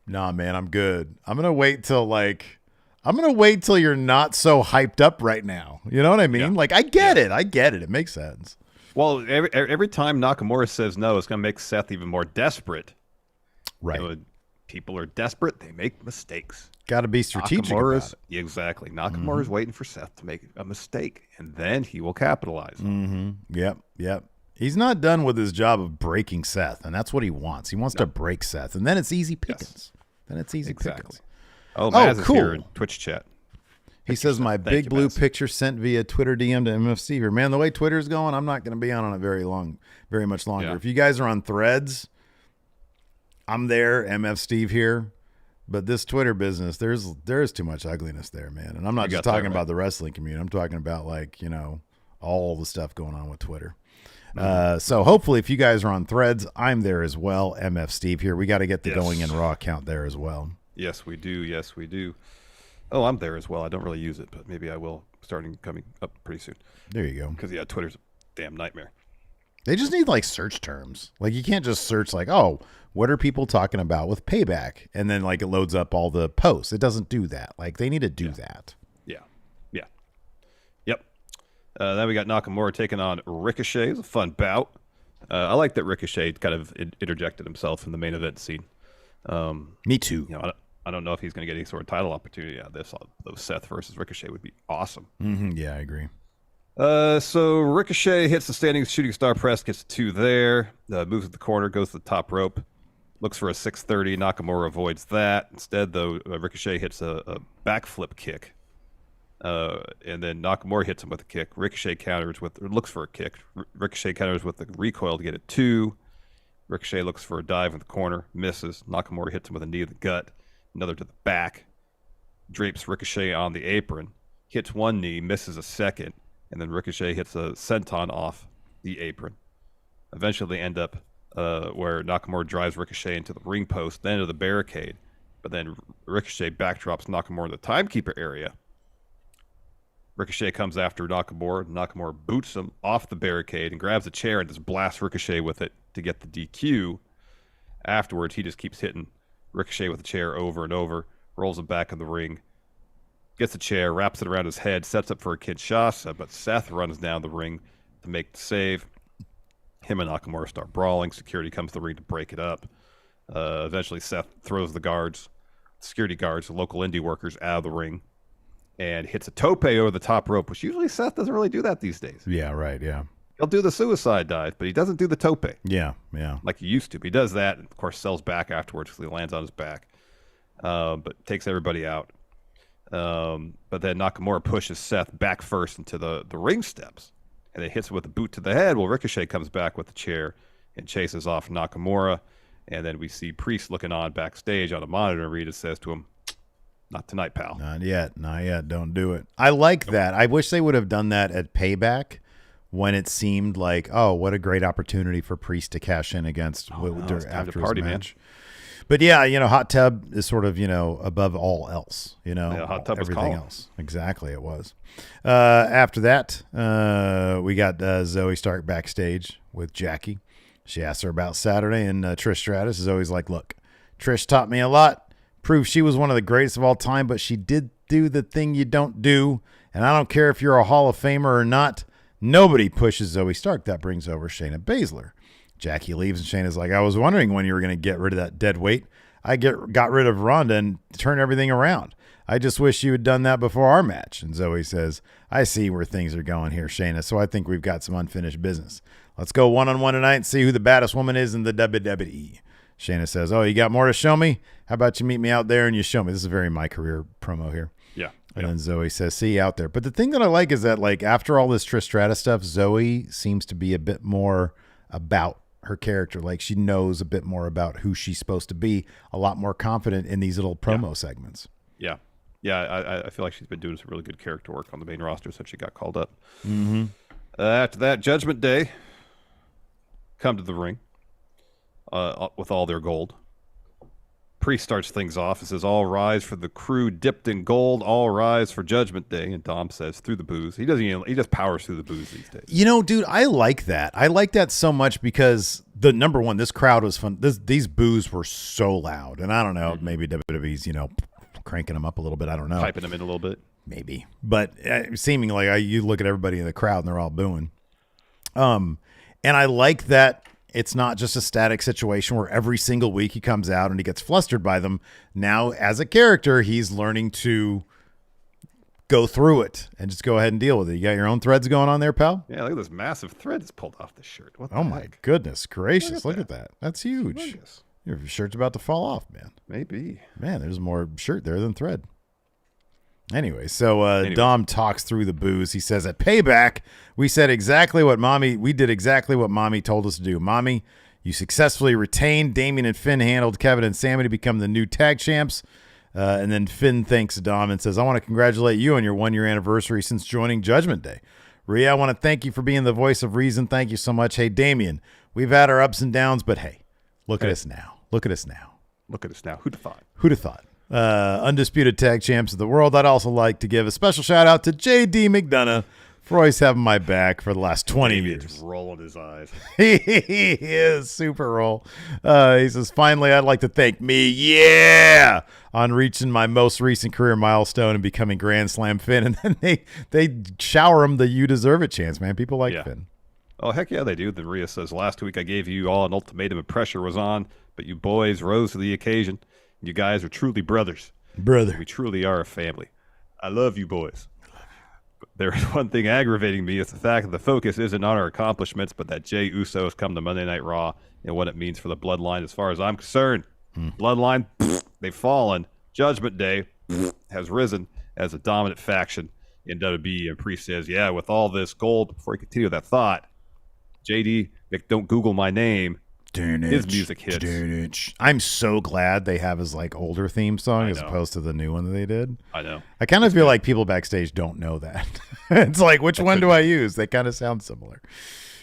Nah, man, I'm good. I'm going to wait till you're not so hyped up right now. You know what I mean? Yeah. Like, I get it. It makes sense. Well, every time Nakamura says no, it's going to make Seth even more desperate. Right. People are desperate. They make mistakes. Got to be strategic about it. Exactly. Nakamura's waiting for Seth to make a mistake, and then he will capitalize. Mm-hmm. Yep. He's not done with his job of breaking Seth, and that's what he wants. He wants to break Seth, and then it's easy pickings. Then it's easy pickings. Oh, Maz is here in Twitch chat. He says, my big blue picture sent via Twitter DM to MFC here. Man, the way Twitter's going, I'm not going to be on it very much longer. Yeah. If you guys are on Threads, I'm there, MF Steve here. But this Twitter business, there's too much ugliness there, man. And I'm not just talking about the wrestling community. I'm talking about, like, you know, all the stuff going on with Twitter. So hopefully if you guys are on Threads, I'm there as well. MF Steve here. We got to get the Going in Raw account there as well. Yes, we do. Yes, we do. Oh, I'm there as well. I don't really use it, but maybe I will coming up pretty soon. There you go. Because, Twitter's a damn nightmare. They just need, like, search terms. Like, you can't just search, like, oh, what are people talking about with Payback? And then, like, it loads up all the posts. It doesn't do that. Like, they need to do that. Yeah. Yep. Then we got Nakamura taking on Ricochet. It's a fun bout. I like that Ricochet kind of interjected himself in the main event scene. Me too. You know, I don't know if he's going to get any sort of title opportunity out of this. Though Seth versus Ricochet would be awesome. Mm-hmm. Yeah, I agree. So Ricochet hits the standing shooting star press, gets 2 there, moves at the corner, goes to the top rope, looks for a 630. Nakamura avoids that. Instead, though, Ricochet hits a backflip kick, and then Nakamura hits him with a kick. Ricochet looks for a kick. Ricochet counters with the recoil to get it 2. Ricochet looks for a dive in the corner, misses. Nakamura hits him with a knee to the gut, another to the back, drapes Ricochet on the apron, hits one knee, misses a second, and then Ricochet hits a senton off the apron. Eventually they end up where Nakamura drives Ricochet into the ring post, then into the barricade, but then Ricochet backdrops Nakamura in the timekeeper area. Ricochet comes after Nakamura. Nakamura boots him off the barricade and grabs a chair and just blasts Ricochet with it to get the DQ. Afterwards, he just keeps hitting Ricochet with the chair over and over, rolls him back in the ring, gets the chair, wraps it around his head, sets up for a Kinshasa, but Seth runs down the ring to make the save. Him and Nakamura start brawling. Security comes to the ring to break it up. Eventually, Seth throws the security guards, the local indie workers, out of the ring and hits a tope over the top rope, which usually Seth doesn't really do that these days. Yeah, right, yeah. He'll do the suicide dive, but he doesn't do the tope. Yeah. Like he used to. But he does that, and of course, sells back afterwards because he lands on his back. But takes everybody out. But then Nakamura pushes Seth back first into the ring steps, and then hits him with a boot to the head. Well, Ricochet comes back with the chair and chases off Nakamura. And then we see Priest looking on backstage on a monitor, and Rita says to him, "Not tonight, pal." Not yet. Don't do it. I like that. I wish they would have done that at Payback when it seemed like, oh, what a great opportunity for Priest to cash in against after his match. Man. But yeah, Hot Tub is sort of, above all else, Hot Tub was everything else. Exactly, it was. After that, we got Zoe Stark backstage with Jackie. She asks her about Saturday, and Trish Stratus is always like, look, Trish taught me a lot. Proved she was one of the greatest of all time, but she did do the thing you don't do. And I don't care if you're a Hall of Famer or not. Nobody pushes Zoe Stark. That brings over Shayna Baszler. Jackie leaves, and Shayna's like, I was wondering when you were going to get rid of that dead weight. I got rid of Ronda and turned everything around. I just wish you had done that before our match. And Zoe says, I see where things are going here, Shayna, so I think we've got some unfinished business. Let's go one-on-one tonight and see who the baddest woman is in the WWE. Shayna says, oh, you got more to show me? How about you meet me out there and you show me? This is a very My Career promo here. Yeah. And then Zoe says, see you out there. But the thing that I like is that, like, after all this Trish Stratus stuff, Zoe seems to be a bit more about her character. Like, she knows a bit more about who she's supposed to be, a lot more confident in these little promo segments. Yeah. Yeah, I feel like she's been doing some really good character work on the main roster since she got called up. Mm-hmm. After that, Judgment Day come to the ring with all their gold. Priest starts things off and says, all rise for the crew dipped in gold, all rise for Judgment Day. And Dom says, through the booze. He just powers through the booze these days. Dude, I like that. I like that so much because number one, this crowd was fun. These boos were so loud. And I don't know, maybe WWE's, cranking them up a little bit. I don't know. Piping them in a little bit. Maybe. But seeming like you look at everybody in the crowd and they're all booing. And I like that it's not just a static situation where every single week he comes out and he gets flustered by them. Now, as a character, he's learning to go through it and just go ahead and deal with it. You got your own threads going on there, pal? Yeah, look at this massive thread that's pulled off the shirt. What the Oh, heck? my goodness gracious. Look at that. That's huge. Humongous. Your shirt's about to fall off, man. Maybe. Man, there's more shirt there than thread. Anyway, so Dom talks through the booze. He says, at Payback, we did exactly what Mommy told us to do. Mommy, you successfully retained. Damien and Finn handled Kevin and Sammy to become the new tag champs. And then Finn thanks Dom and says, I want to congratulate you on your 1-year anniversary since joining Judgment Day. Rhea, I want to thank you for being the voice of reason. Thank you so much. Hey, Damien, we've had our ups and downs, but hey, look at us now. Look at us now. Look at us now. Who'd have thought? Who'd have thought? Undisputed tag champs of the world. I'd also like to give a special shout out to JD McDonough for always having my back for the last 20 years. Just rolling his eyes. He is super roll. He says, finally, I'd like to thank me, on reaching my most recent career milestone and becoming Grand Slam Finn. And then they shower him the you deserve it chance, man. People like Finn. Oh, heck yeah, they do. Then Rhea says, last week I gave you all an ultimatum and pressure was on, but you boys rose to the occasion. You guys are truly brothers. We truly are a family. I love you boys. But there is one thing aggravating me. It's the fact that the focus isn't on our accomplishments, but that Jey Uso has come to Monday Night Raw and what it means for the Bloodline as far as I'm concerned. Bloodline, they've fallen. Judgment Day has risen as a dominant faction in WWE. And Priest says, yeah, with all this gold, before he continued that thought, JD, don't Google my name. His music hits. I'm so glad they have his like older theme song as opposed to the new one that they did. I know. I kind of feel like people backstage don't know that. It's like, which one do I use? They kind of sound similar.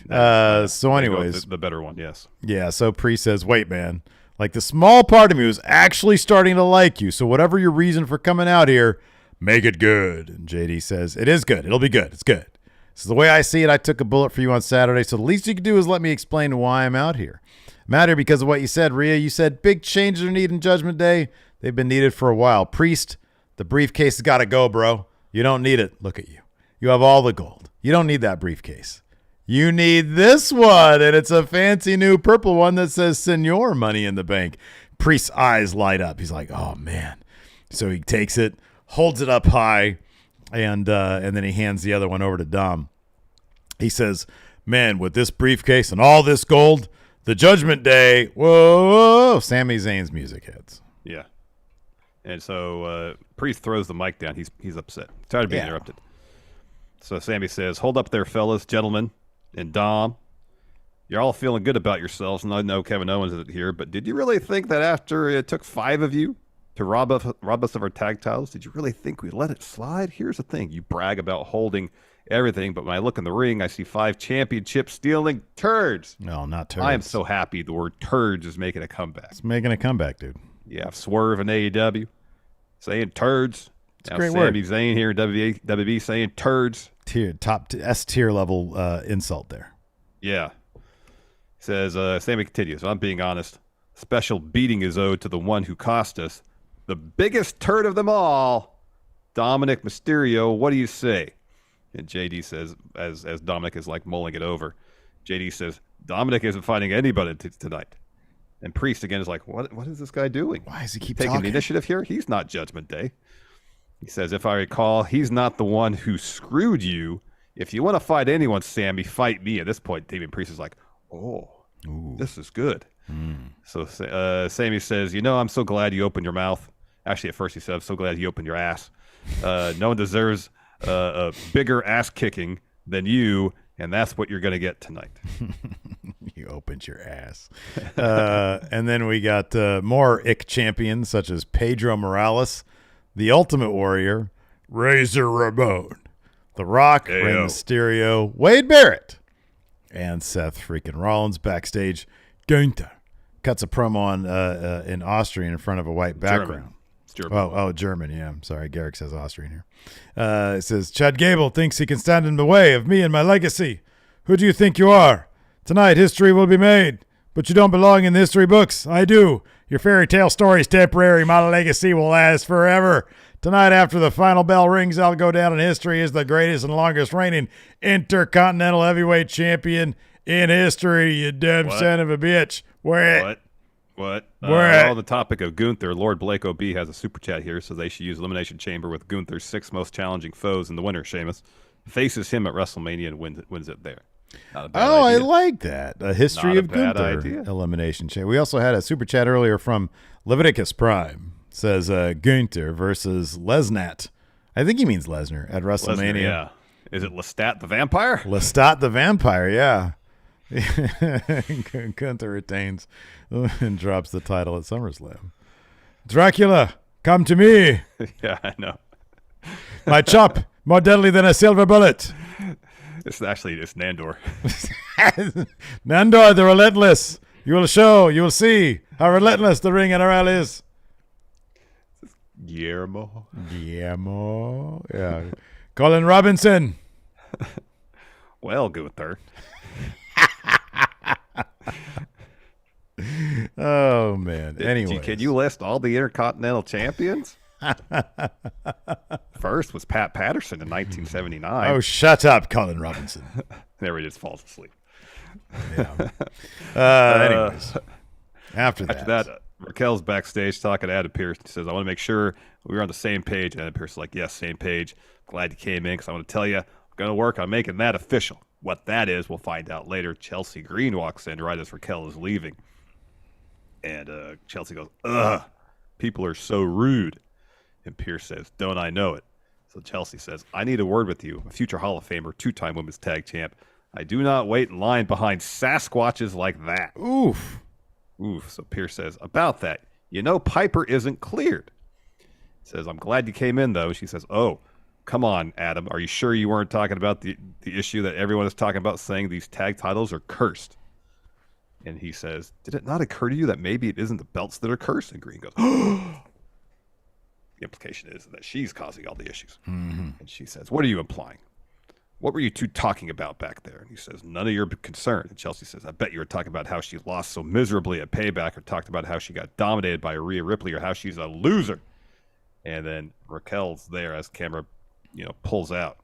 So anyways, the better one, yes. Yeah. So Priest says, wait, man, like the small part of me was actually starting to like you. So whatever your reason for coming out here, make it good. And JD says, it is good. It'll be good. It's good. So the way I see it, I took a bullet for you on Saturday. So the least you can do is let me explain why I'm out here. I'm out here because of what you said, Rhea. You said big changes are needed in Judgment Day. They've been needed for a while. Priest, the briefcase has got to go, bro. You don't need it. Look at you. You have all the gold. You don't need that briefcase. You need this one, and it's a fancy new purple one that says Senor Money in the Bank. Priest's eyes light up. He's like, oh, man. So he takes it, holds it up high, and then he hands the other one over to Dom. He says, man, with this briefcase and all this gold, the Judgment Day, whoa, Sami Zayn's music hits. Yeah. And so Priest throws the mic down. He's upset. Tired of being interrupted. So Sami says, hold up there, fellas, gentlemen, and Dom. You're all feeling good about yourselves, and I know Kevin Owens isn't here, but did you really think that after it took 5 of you to rob us of our tag titles, did you really think we'd let it slide? Here's the thing. You brag about holding everything, but when I look in the ring, I see 5 championship stealing turds. No, not turds. I am so happy the word turds is making a comeback. It's making a comeback, dude. Yeah, Swerve in AEW saying turds. It's a great word. Sami Zayn here in WWE saying turds. Top S tier level insult there. Yeah. Says, Sami continues, I'm being honest. Special beating is owed to the one who cost us the biggest turd of them all, Dominic Mysterio. What do you say? And JD says, as Dominic is like mulling it over, JD says, Dominic isn't fighting anybody tonight. And Priest again is like, what is this guy doing? Why does he keep taking talking? The initiative here? He's not Judgment Day. He says, if I recall, he's not the one who screwed you. If you want to fight anyone, Sammy, fight me. At this point, Damian Priest is like, oh, this is good. So Sammy says, I'm so glad you opened your mouth. Actually, at first he said, I'm so glad you opened your ass. No one deserves a bigger ass kicking than you, and that's what you're going to get tonight. You opened your ass. And then we got more ick champions such as Pedro Morales, the Ultimate Warrior, Razor Ramon, The Rock, Rey Mysterio, Wade Barrett, and Seth freaking Rollins. Backstage, Gunther cuts a promo in Austrian in front of a white background. German. German, yeah. I'm sorry, Garrick says Austrian here. It says, Chad Gable thinks he can stand in the way of me and my legacy. Who do you think you are? Tonight, history will be made, but you don't belong in the history books. I do. Your fairy tale story is temporary. My legacy will last forever. Tonight, after the final bell rings, I'll go down in history as the greatest and longest reigning Intercontinental Heavyweight Champion in history, you dumb son of a bitch. What? What? What? On the topic of Gunther, Lord Blake OB has a super chat here, so they should use Elimination Chamber with Gunther's 6 most challenging foes in the winner. Sheamus faces him at WrestleMania and wins it there. Not a bad idea. I like that. A history Not of a bad Gunther idea. elimination chamber. We also had a super chat earlier from Leviticus Prime. Says Gunther versus Lesnat. I think he means Lesnar at WrestleMania. Lesnar, yeah. Is it Lestat the Vampire? Lestat the Vampire, yeah. Gunther retains and drops the title at SummerSlam. Dracula, come to me. Yeah, I know. My chop, more deadly than a silver bullet. It's Nandor. Nandor, the relentless. You will see how relentless the Ring NRL is. Guillermo. Yeah. Colin Robinson. Well, Gunther. Oh, man. Anyway. Can you list all the Intercontinental Champions? First was Pat Patterson in 1979. Oh, shut up, Colin Robinson. There he just falls asleep. Yeah. Anyways, after that, Raquel's backstage talking to Adam Pearce. He says, I want to make sure we're on the same page. And Adam Pearce is like, yes, same page. Glad you came in because I want to tell you, I'm going to work on making that official. What that is, we'll find out later. Chelsea Green walks in right as Raquel is leaving. And Chelsea goes, ugh, people are so rude. And Pearce says, don't I know it? So Chelsea says, I need a word with you, a future Hall of Famer, 2-time women's tag champ. I do not wait in line behind Sasquatches like that. Oof. So Pearce says, about that, Piper isn't cleared. He says, I'm glad you came in, though. She says, oh, come on, Adam. Are you sure you weren't talking about the issue that everyone is talking about, saying these tag titles are cursed? And he says, did it not occur to you that maybe it isn't the belts that are cursed? And Green goes, the implication is that she's causing all the issues. Mm-hmm. And she says, what are you implying? What were you two talking about back there? And he says, none of your concern. And Chelsea says, I bet you were talking about how she lost so miserably at Payback, or talked about how she got dominated by Rhea Ripley, or how she's a loser. And then Raquel's there as the camera, pulls out.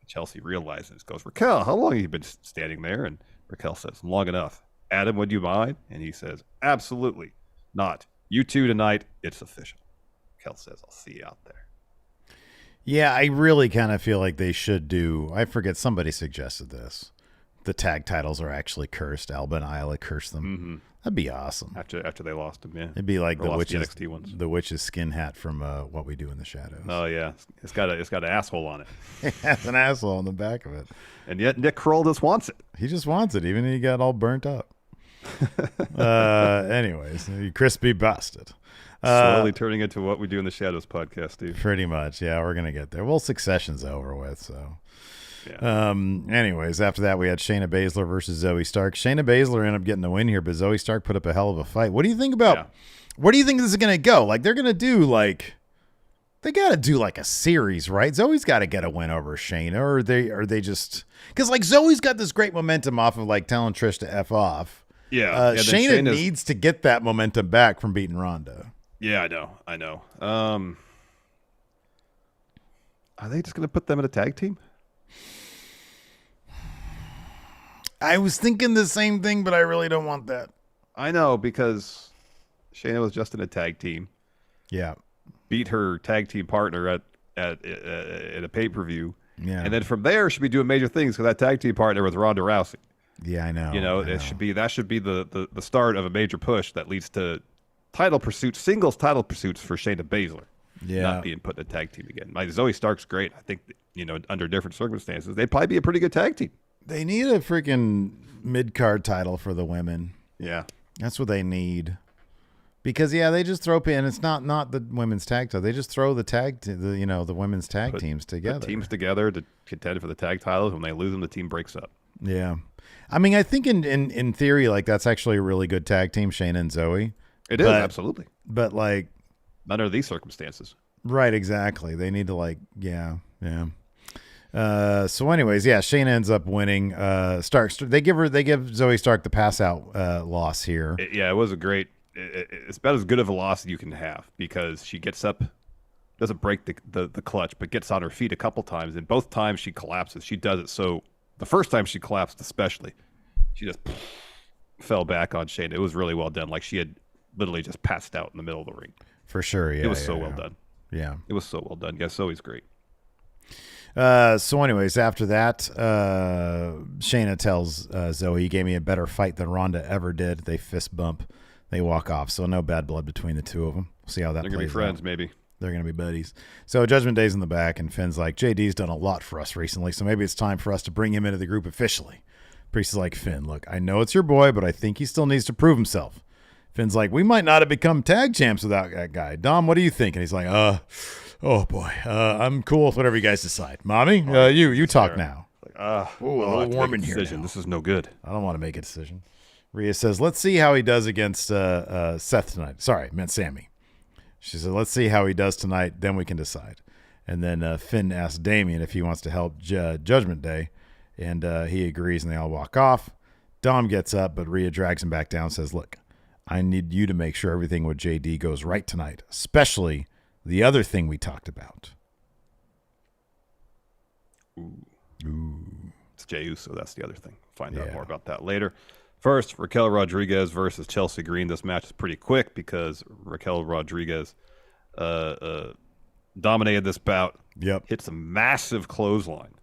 Chelsea realizes, goes, Raquel, how long have you been standing there? And Raquel says, long enough. Adam, would you mind? And he says, absolutely not. You two tonight, it's official. Raquel says, I'll see you out there. Yeah, I really kind of feel like they should do, I forget, somebody suggested this. The tag titles are actually cursed. Alba and Isla cursed them. Mm-hmm. That'd be awesome. After they lost them, yeah. It'd be like the NXT ones. The witch's skin hat from What We Do in the Shadows. Oh yeah, it's got an asshole on it. It has an asshole on the back of it. And yet Nick Kroll just wants it. He just wants it, even he got all burnt up. Anyways, crispy bastard. Slowly turning into What We Do in the Shadows podcast, Steve. Pretty much, yeah. We're gonna get there. Well, Succession's over with, so. Yeah. Anyways, after that, we had Shayna Baszler versus Zoe Stark. Shayna Baszler ended up getting the win here, but Zoe Stark put up a hell of a fight. What do you think about? Yeah. Where do you think this is gonna go? Like, they're gonna do they got to do a series, right? Zoe's got to get a win over Shayna, or are they just because Zoe's got this great momentum off of telling Trish to F off. Yeah, Shayna needs to get that momentum back from beating Ronda. Yeah, I know. Are they just gonna put them in a tag team? I was thinking the same thing, but I really don't want that. I know, because Shayna was just in a tag team. Yeah. Beat her tag team partner at a pay-per-view. Yeah. And then from there, she'd be doing major things, because that tag team partner was Ronda Rousey. Yeah, I know. That should be the start of a major push that leads to singles title pursuits for Shayna Baszler. Yeah. Not being put in a tag team again. Zoe Stark's great. I think, under different circumstances, they'd probably be a pretty good tag team. They need a freaking mid-card title for the women. Yeah. That's what they need. Because, they just throw in. It's not the women's tag title. They just throw the women's tag teams together. Put teams together to contend for the tag titles. When they lose them, the team breaks up. Yeah. I mean, I think in theory, that's actually a really good tag team, Shayna and Zoe. It is, absolutely. But, not under these circumstances. Right, exactly. They need to, yeah. So anyways, Shayna ends up winning. Stark, they give Zoe Stark the pass out loss here. It was a great. It's about as good of a loss as you can have, because she gets up, doesn't break the clutch, but gets on her feet a couple times, and both times she collapses. She does it so. The first time she collapsed, especially, she just fell back on Shayna. It was really well done. She had literally just passed out in the middle of the ring. For sure, yeah. It was so well done. Yeah. It was so well done. Yeah, so he's great. So anyways, after that, Shayna tells Zoe, "You gave me a better fight than Ronda ever did." They fist bump. They walk off. So no bad blood between the two of them. We'll see how that plays out. They're going to be friends, maybe. They're going to be buddies. So Judgment Day's in the back, and Finn's like, JD's done a lot for us recently, so maybe it's time for us to bring him into the group officially. Priest is like, Finn, look, I know it's your boy, but I think he still needs to prove himself. Finn's like, we might not have become tag champs without that guy. Dom, what do you think? And he's like, oh boy, I'm cool with whatever you guys decide. Mommy, you talk now. Like, a little warm in here now. This is no good. I don't want to make a decision. Rhea says, let's see how he does against Seth tonight. Sorry, I meant Sammy. She said, let's see how he does tonight, then we can decide. And then Finn asks Damien if he wants to help Judgment Day, and he agrees, and they all walk off. Dom gets up, but Rhea drags him back down and says, look, I need you to make sure everything with JD goes right tonight, especially the other thing we talked about. Ooh. It's Jey Uso, that's the other thing. Find out more about that later. First, Raquel Rodriguez versus Chelsea Green. This match is pretty quick because Raquel Rodriguez dominated this bout. Yep. Hits a massive clothesline.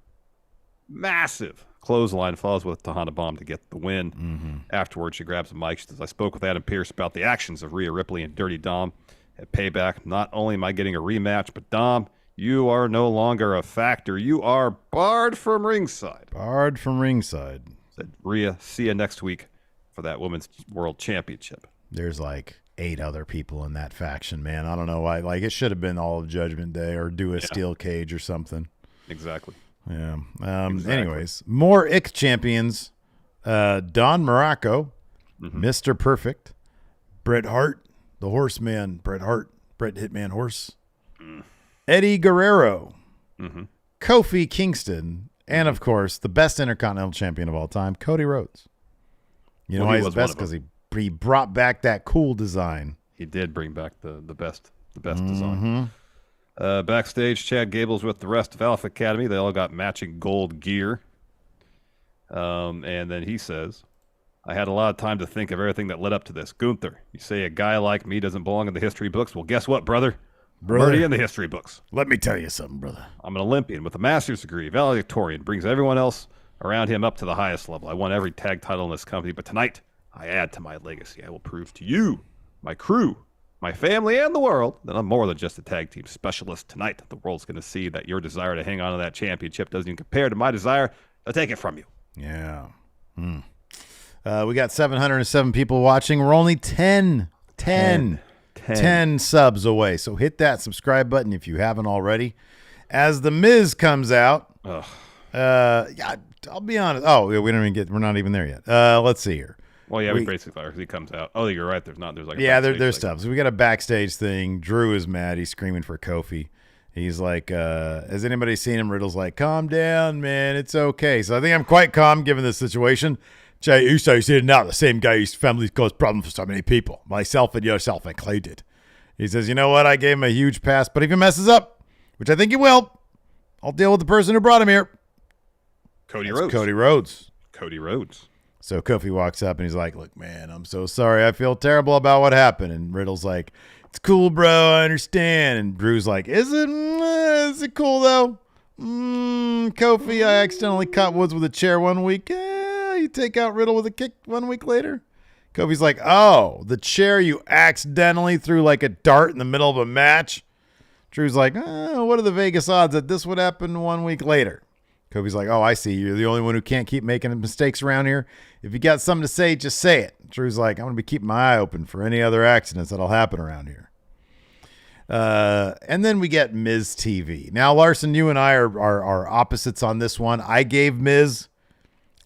Massive clothesline, follows with a Tejana Bomb to get the win. Mm-hmm. Afterwards, she grabs a mic. She says, I spoke with Adam Pearce about the actions of Rhea Ripley and Dirty Dom at Payback. Not only am I getting a rematch, but Dom, you are no longer a factor. You are barred from ringside. Barred from ringside. Said Rhea, see you next week for that Women's World Championship. There's like 8 other people in that faction, man. I don't know why. Like, it should have been all of Judgment Day or do a steel cage or something. Exactly. Yeah. Anyways, more Ick champions. Don Morocco, Mr. Perfect, Bret Hart, the Horseman, Bret Hart, Bret Hitman Horse, Eddie Guerrero, Kofi Kingston, and, of course, the best Intercontinental Champion of all time, Cody Rhodes. You know why he's the best? Because he brought back that cool design. He did bring back the best design. Backstage, Chad Gable's with the rest of Alpha Academy. They all got matching gold gear. And then he says, I had a lot of time to think of everything that led up to this. Gunther, you say a guy like me doesn't belong in the history books. Well, guess what, brother? I'm already in the history books. Let me tell you something, brother. I'm an Olympian with a master's degree, valedictorian, brings everyone else around him up to the highest level. I won every tag title in this company, but tonight I add to my legacy. I will prove to you, my crew, my family, and the world that I'm more than just a tag team specialist. Tonight, the world's going to see that your desire to hang on to that championship doesn't even compare to my desire to take it from you. Yeah. We got 707 people watching. We're only 10 subs away. So hit that subscribe button if you haven't already. As The Miz comes out, yeah, I'll be honest. Oh, we're not even there yet. Let's see here. Well, yeah, we basically are. He comes out. Oh, you're right. There's like there's stuff. So we got a backstage thing. Drew is mad. He's screaming for Kofi. He's like, has anybody seen him? Riddle's like, calm down, man. It's okay. So I think I'm quite calm given the situation. Jey Uso is now the same guy whose family caused problems for so many people, myself and yourself included. He says, you know what? I gave him a huge pass, but if he messes up, which I think he will, I'll deal with the person who brought him here. Cody Rhodes. So Kofi walks up and he's like, look, man, I'm so sorry. I feel terrible about what happened. And Riddle's like, it's cool, bro. I understand. And Drew's like, is it cool, though? Kofi, I accidentally caught Woods with a chair one week. You take out Riddle with a kick 1 week later. Kofi's like, oh, the chair you accidentally threw like a dart in the middle of a match. Drew's like, what are the Vegas odds that this would happen 1 week later? Kofi's like, oh, I see. You're the only one who can't keep making mistakes around here. If you got something to say, just say it. Drew's like, I'm going to be keeping my eye open for any other accidents that'll happen around here. And then we get Miz TV. Now, Larson, you and I are opposites on this one. I gave Miz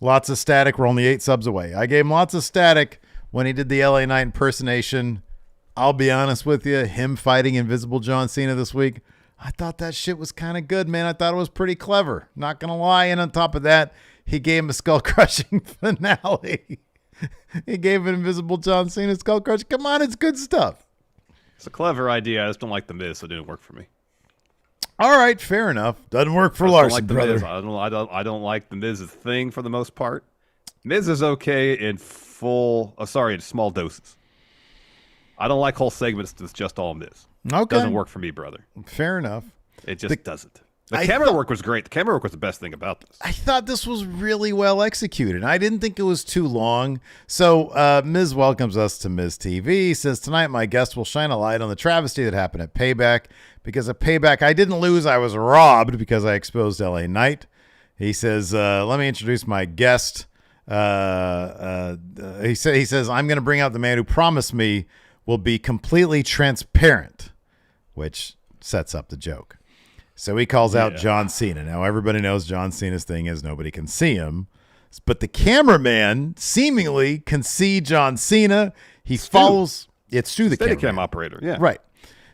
lots of static. We're only 8 subs away. I gave him lots of static when he did the LA Knight impersonation. I'll be honest with you, him fighting Invisible John Cena this week, I thought that shit was kind of good, man. I thought it was pretty clever. Not going to lie. And on top of that, he gave him a skull-crushing finale. He gave an Invisible John Cena skull-crushing. Come on, it's good stuff. It's a clever idea. I just don't like The Miz, so it didn't work for me. All right, fair enough. Doesn't work for Larson, brother. I don't like The Miz's thing for the most part. Miz is okay in small doses. I don't like whole segments that's just all Miz. Okay. Doesn't work for me, brother. Fair enough. It just doesn't. The camera work was great. The camera work was the best thing about this. I thought this was really well executed. I didn't think it was too long. So Miz welcomes us to Miz TV. Says, tonight my guest will shine a light on the travesty that happened at Payback. Because at Payback, I didn't lose. I was robbed because I exposed LA Knight. He says, let me introduce my guest. He says, I'm going to bring out the man who promised me will be completely transparent, which sets up the joke. So he calls out John Cena. Now, everybody knows John Cena's thing is nobody can see him. But the cameraman seemingly can see John Cena. He follows. It's Stu the cameraman. Steadicam operator, yeah. Right.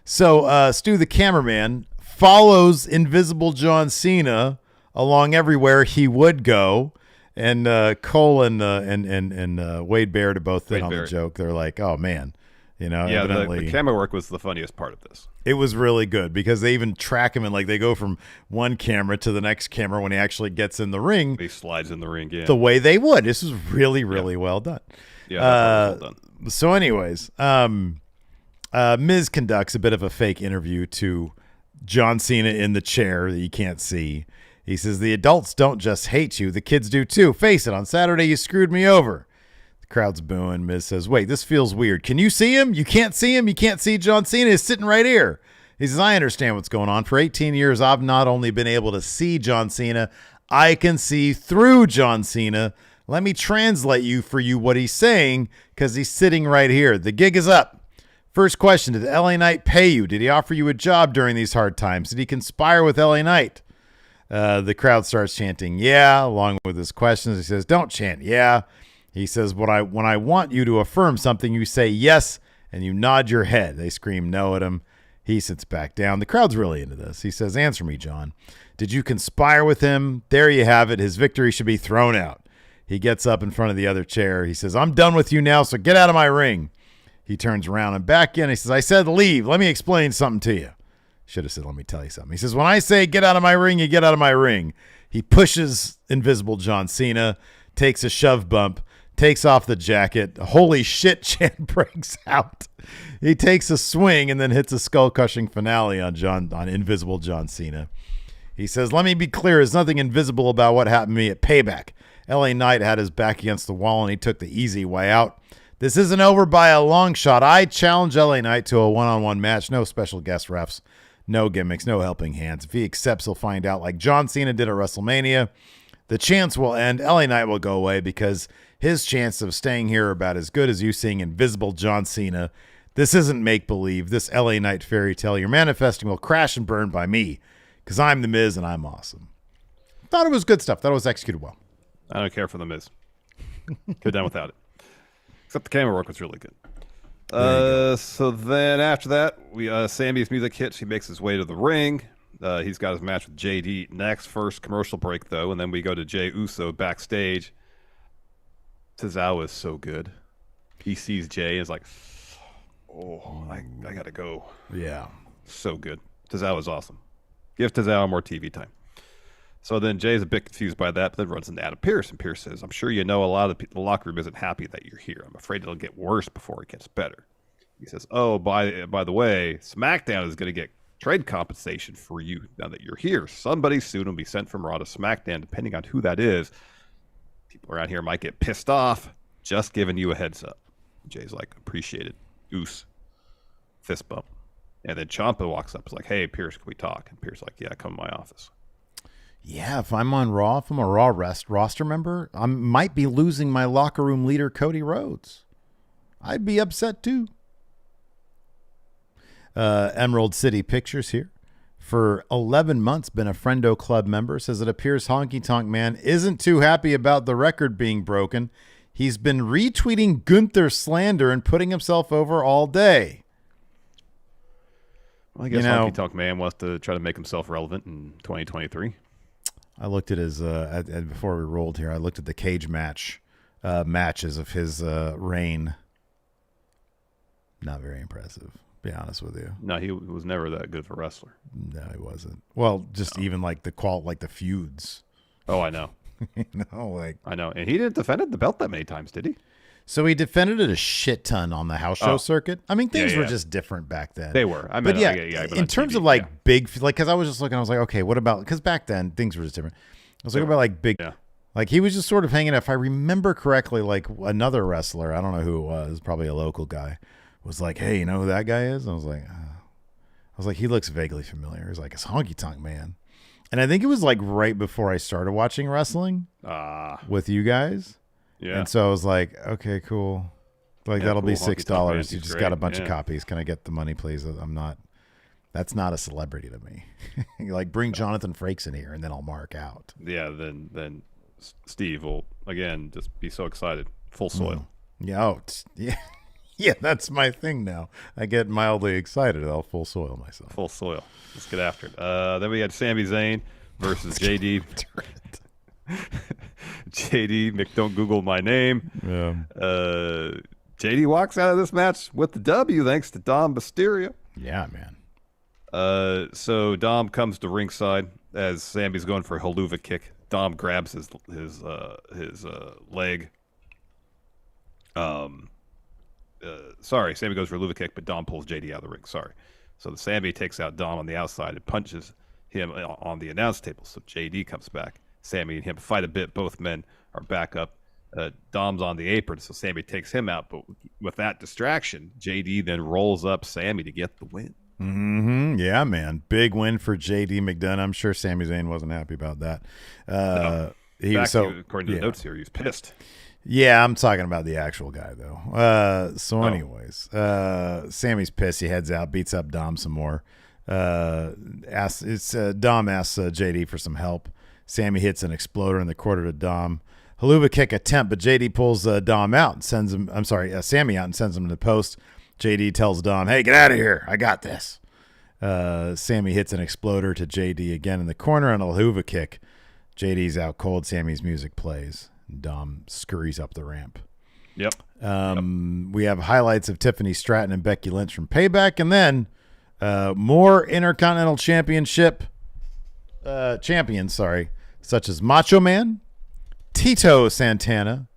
So Stu the cameraman follows Invisible John Cena along everywhere he would go. And Cole and Wade Barrett are both in on the joke. They're like, oh, man. You know, yeah, the camera work was the funniest part of this. It was really good because they even track him and like they go from one camera to the next camera when he actually gets in the ring. He slides in the ring, yeah. The way they would. This was really, really well done. Yeah, well done. So anyways, Miz conducts a bit of a fake interview to John Cena in the chair that you can't see. He says, the adults don't just hate you, the kids do too. Face it, on Saturday you screwed me over. The crowd's booing. Miz says, wait, this feels weird. Can you see him? You can't see him? You can't see John Cena? He's sitting right here. He says, I understand what's going on. For 18 years, I've not only been able to see John Cena, I can see through John Cena. Let me translate for you what he's saying because he's sitting right here. The gig is up. First question, did LA Knight pay you? Did he offer you a job during these hard times? Did he conspire with LA Knight? The crowd starts chanting, yeah, along with his questions. He says, don't chant, yeah. He says, when I want you to affirm something, you say yes, and you nod your head. They scream no at him. He sits back down. The crowd's really into this. He says, answer me, John. Did you conspire with him? There you have it. His victory should be thrown out. He gets up in front of the other chair. He says, I'm done with you now, so get out of my ring. He turns around and back in. He says, I said leave. Let me explain something to you. Should have said, let me tell you something. He says, when I say get out of my ring, you get out of my ring. He pushes Invisible John Cena, takes a shove bump, takes off the jacket. Holy shit chant breaks out. He takes a swing and then hits a skull-crushing finale on Invisible John Cena. He says, let me be clear. There's nothing invisible about what happened to me at Payback. LA Knight had his back against the wall and he took the easy way out. This isn't over by a long shot. I challenge LA Knight to a one-on-one match. No special guest refs. No gimmicks. No helping hands. If he accepts, he'll find out like John Cena did at WrestleMania. The chance will end. LA Knight will go away because his chances of staying here are about as good as you seeing Invisible John Cena. This isn't make-believe. This LA Knight fairy tale you're manifesting will crash and burn by me because I'm the Miz and I'm awesome. Thought it was good stuff. Thought it was executed well. I don't care for the Miz. Could done without it. Except the camera work was really good. So then after that, Sammy's music hits. He makes his way to the ring. He's got his match with JD next. First commercial break, though, and then we go to Jey Uso backstage. Tozawa is so good. He sees Jay and is like, oh, I got to go. Yeah. So good. Tozawa's awesome. Give Tozawa more TV time. So then Jay's a bit confused by that, but then runs into Adam Pearce. And Pearce says, I'm sure you know a lot of the locker room isn't happy that you're here. I'm afraid it'll get worse before it gets better. He says, oh, by the way, SmackDown is going to get trade compensation for you now that you're here. Somebody soon will be sent from Raw to SmackDown, depending on who that is. People around here might get pissed off. Just giving you a heads up. Jay's like, appreciate it. Goose. Fist bump. And then Ciampa walks up. He's like, hey, Pearce, can we talk? And Pearce like, yeah, come to my office. Yeah, if I'm on Raw, if I'm a Raw roster member, I might be losing my locker room leader, Cody Rhodes. I'd be upset too. Emerald City Pictures here. For 11 months, been a Friendo Club member. Says it appears Honky Tonk Man isn't too happy about the record being broken. He's been retweeting Gunther slander and putting himself over all day. Well, I guess Honky Tonk Man wants to try to make himself relevant in 2023. I looked at his before we rolled here. I looked at the cage matches of his reign. Not very impressive, to be honest with you. No, he was never that good of a wrestler. No, he wasn't. Well, just even like the feuds. Oh, I know. I know, and he didn't defend the belt that many times, did he? So he defended it a shit ton on the house show circuit. I mean, things were just different back then. They were. I mean, but in terms of like big, like, because I was just looking, I was like, okay, what about? Because back then things were just different. I was looking about like big, like he was just sort of hanging. If I remember correctly, like another wrestler, I don't know who it was, probably a local guy, was like, hey, you know who that guy is? And I was like, he looks vaguely familiar. He's like, it's Honky Tonk Man. And I think it was like right before I started watching wrestling with you guys. Yeah. And so I was like, okay, cool. Like that'll be $6. You just got a bunch of copies. Can I get the money, please? That's not a celebrity to me. Like bring Jonathan Frakes in here and then I'll mark out. Yeah. Then Steve will again, just be so excited. Full soil. Yeah. Yeah. That's my thing now. I get mildly excited. I'll full soil myself. Full soil. Let's get after it. Then we had Sami Zayn versus JD. JD, don't Google my name. Yeah. JD walks out of this match with the W thanks to Dom Mysterio. Yeah, man. So Dom comes to ringside as Sami's going for a haluva kick. Dom grabs his leg. Sorry, Sami goes for a haluva kick, but Dom pulls JD out of the ring. Sorry. So the Sami takes out Dom on the outside and punches him on the announce table. So JD comes back. Sami and him fight a bit. Both men are back up. Dom's on the apron, so Sami takes him out. But with that distraction, JD then rolls up Sami to get the win. Mm-hmm. Yeah, man. Big win for JD McDonough. I'm sure Sami Zayn wasn't happy about that. According to the notes here, he was pissed. Yeah, I'm talking about the actual guy, though. Anyways, Sami's pissed. He heads out, beats up Dom some more. Dom asks JD for some help. Sami hits an exploder in the quarter to Dom. Haluva kick attempt, but JD pulls Dom out and sends him. Sami out and sends him to the post. JD tells Dom, "Hey, get out of here! I got this." Sami hits an exploder to JD again in the corner on a Haluva kick. JD's out cold. Sami's music plays. Dom scurries up the ramp. Yep. We have highlights of Tiffany Stratton and Becky Lynch from Payback, and then more Intercontinental Championship champions, such as Macho Man, Tito Santana,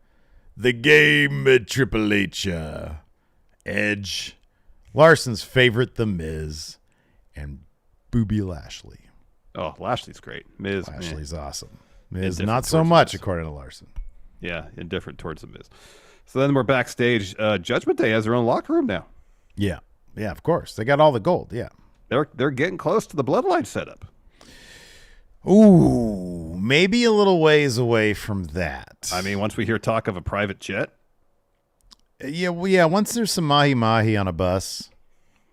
The Game Triple H, Edge, Larson's favorite, The Miz, and Bobby Lashley. Oh, Lashley's great. Lashley's awesome. Miz, not so much, according to Larson. Yeah, indifferent towards The Miz. So then we're backstage. Judgment Day has their own locker room now. Yeah, of course. They got all the gold, yeah. They're getting close to the Bloodline setup. Ooh, maybe a little ways away from that. I mean, once we hear talk of a private jet. Yeah, once there's some mahi-mahi on a bus.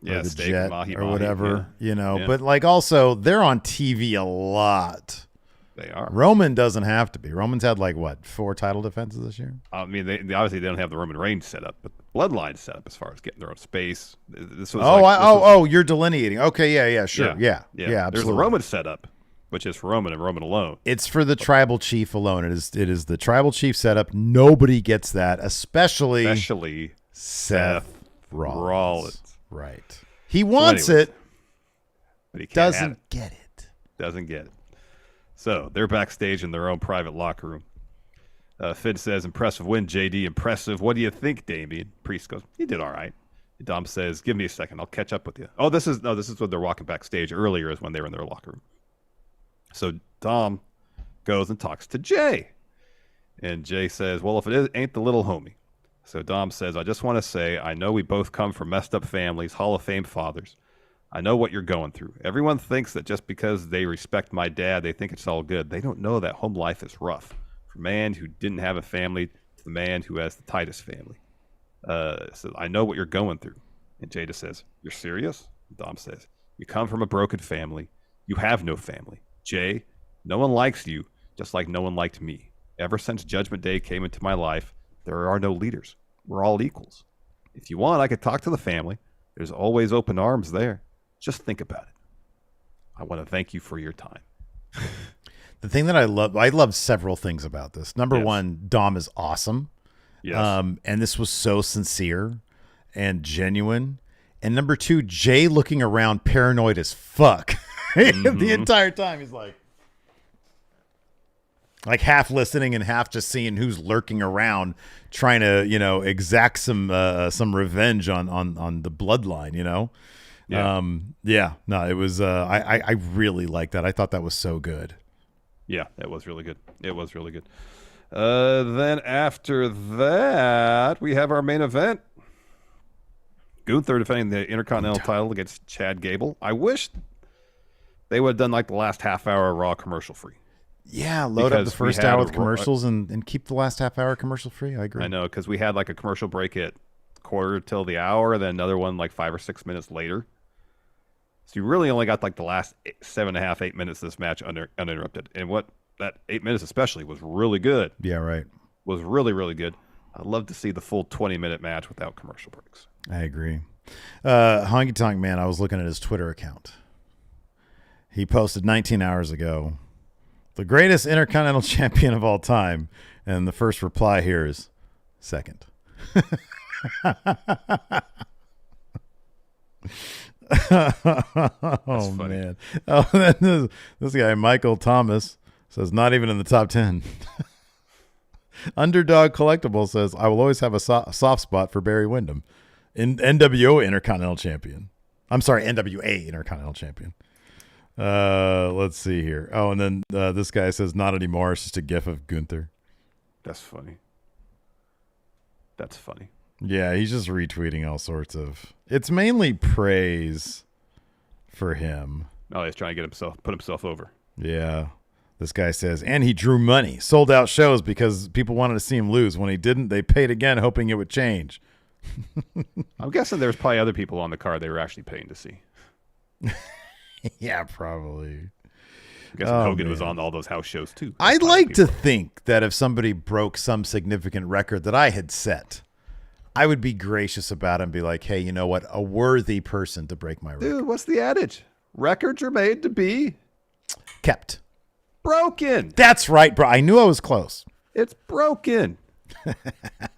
Yeah, or the steak, jet mahi-mahi, or whatever, yeah. But like also they're on TV a lot. They are. Roman doesn't have to be. Roman's had 4 title defenses this year? I mean, they obviously they don't have the Roman Reigns set up, but the Bloodline set up as far as getting their own space. This was you're delineating. Okay, yeah, sure. Yeah, absolutely. There's the Roman setup, which is for Roman and Roman alone. It's for the tribal chief alone. It is the tribal chief setup. Nobody gets that, especially Seth Rollins. Right. He wants it, but he doesn't get it. Doesn't get it. So they're backstage in their own private locker room. Finn says, "Impressive win, JD. Impressive. What do you think, Damian?" Priest goes, "He did all right." Dom says, "Give me a second. I'll catch up with you." Oh, this is when they're walking backstage. Earlier is when they were in their locker room. So Dom goes and talks to Jay. And Jay says, "Well, if it ain't the little homie." So Dom says, "I just want to say, I know we both come from messed up families, Hall of Fame fathers. I know what you're going through. Everyone thinks that just because they respect my dad, they think it's all good. They don't know that home life is rough. From a man who didn't have a family to the man who has the tightest family. So I know what you're going through." And Jada says, "You're serious?" Dom says, "You come from a broken family. You have no family. Jay, no one likes you, just like no one liked me. Ever since Judgment Day came into my life, there are no leaders. We're all equals. If you want, I could talk to the family. There's always open arms there. Just think about it. I want to thank you for your time." The thing that I love several things about this. Number one, Dom is awesome. Yes. And this was so sincere and genuine. And number two, Jay looking around paranoid as fuck the entire time. He's like, Like half listening and half just seeing who's lurking around, trying to, exact some revenge on the bloodline, Yeah. No, it was, I really liked that. I thought that was so good. Yeah, it was really good. Then after that, we have our main event. Gunther defending the Intercontinental title against Chad Gable. I wish they would have done like the last half hour of Raw commercial free. Yeah, load up the first hour with commercials and keep the last half hour commercial free. I agree. I know, because we had like a commercial break at quarter till the hour, then another one like 5 or 6 minutes later. So you really only got like the last 7.5, 8 minutes of this match uninterrupted. And what that 8 minutes especially was really good. Yeah, right. Was really, really good. I'd love to see the full 20-minute match without commercial breaks. I agree. Honky Tonk Man, I was looking at his Twitter account. He posted 19 hours ago, the greatest Intercontinental Champion of all time. And the first reply here is second. Oh, man. Oh, then this guy, Michael Thomas, says not even in the top 10. Underdog Collectible says, I will always have a soft spot for Barry Windham. NWO Intercontinental Champion. I'm sorry, NWA Intercontinental Champion. Let's see here. Oh, and then this guy says, not anymore. It's just a gif of Gunther. That's funny. Yeah, he's just retweeting all sorts of. It's mainly praise for him. Oh, he's trying to put himself over. Yeah. This guy says, and he drew money, sold out shows because people wanted to see him lose. When he didn't, they paid again, hoping it would change. I'm guessing there's probably other people on the card they were actually paying to see. Yeah, probably. I'm guessing Hogan was on all those house shows too. I'd like to think that if somebody broke some significant record that I had set, I would be gracious about it and be like, hey, you know what? A worthy person to break my record. Dude, what's the adage? Records are made to be kept. Broken. That's right, bro. I knew I was close. It's broken.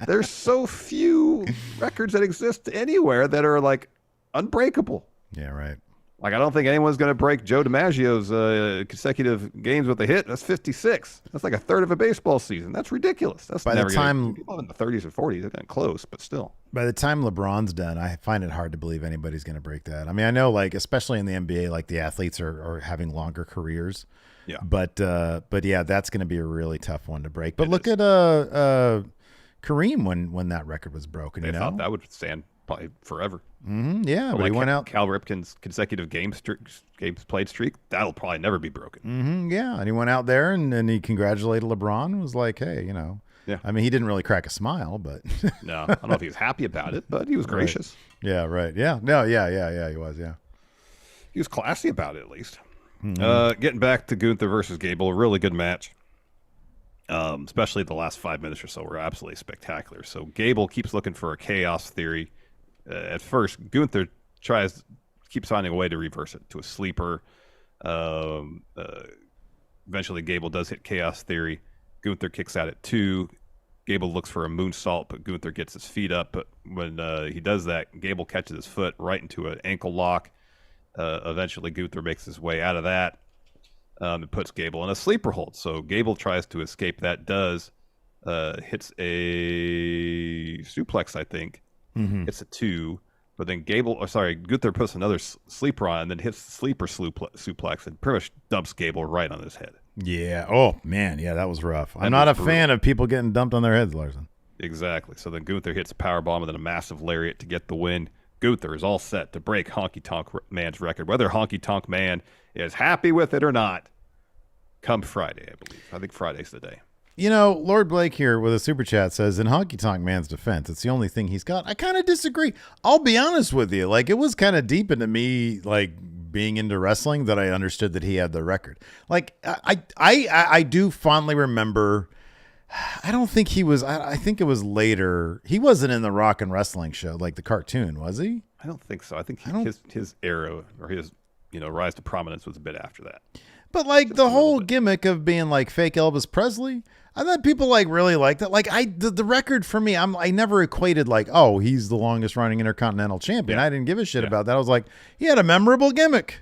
There's so few records that exist anywhere that are like unbreakable. Yeah, right. Like, I don't think anyone's going to break Joe DiMaggio's consecutive games with a hit. That's 56. That's like a third of a baseball season. That's ridiculous. That's by never the time people in the 30s and 40s are getting close, but still. By the time LeBron's done, I find it hard to believe anybody's going to break that. I mean, I know, like, especially in the NBA, like the athletes are having longer careers. Yeah. But yeah, that's going to be a really tough one to break. But look at Kareem when that record was broken. They thought that would stand probably forever. Mm-hmm, yeah, but like he went out. Cal Ripken's consecutive games played streak, that'll probably never be broken. Mm-hmm, yeah, and he went out there and he congratulated LeBron and was like, hey, Yeah. I mean, he didn't really crack a smile, but. No, I don't know if he was happy about it, but he was gracious. Right. Yeah, right. Yeah, no, yeah, he was, yeah. He was classy about it, at least. Mm-hmm. Getting back to Gunther versus Gable, a really good match. Especially the last 5 minutes or so were absolutely spectacular. So Gable keeps looking for a chaos theory. At first, Gunther keeps finding a way to reverse it to a sleeper. Eventually, Gable does hit chaos theory. Gunther kicks out at 2. Gable looks for a moonsault, but Gunther gets his feet up. But when he does that, Gable catches his foot right into an ankle lock. Eventually, Gunther makes his way out of that. It puts Gable in a sleeper hold. So Gable tries to escape that, hits a suplex, I think. Mm-hmm. It's a 2. But then Gunther puts another sleeper on and then hits the sleeper suplex and pretty much dumps Gable right on his head. Yeah. Oh, man. Yeah, that was rough. I'm not a fan of people getting dumped on their heads, Larson. Exactly. So then Gunther hits a powerbomb and then a massive lariat to get the win. Gunther is all set to break Honky Tonk Man's record. Whether Honky Tonk Man is happy with it or not, come Friday, I believe. I think Friday's the day. Lord Blake here with a super chat says, in Honky Tonk Man's defense, it's the only thing he's got. I kind of disagree. I'll be honest with you. Like, it was kind of deep into me, like, being into wrestling that I understood that he had the record. Like, I do fondly remember, I don't think he was, I think it was later. He wasn't in the Rock and Wrestling show, like the cartoon, was he? I don't think so. I think his era or his, rise to prominence was a bit after that. But like the whole gimmick of being like fake Elvis Presley, I thought people like really liked that. Like the record for me, I never equated like, oh, he's the longest running Intercontinental Champion. Yeah. I didn't give a shit about that. I was like, he had a memorable gimmick,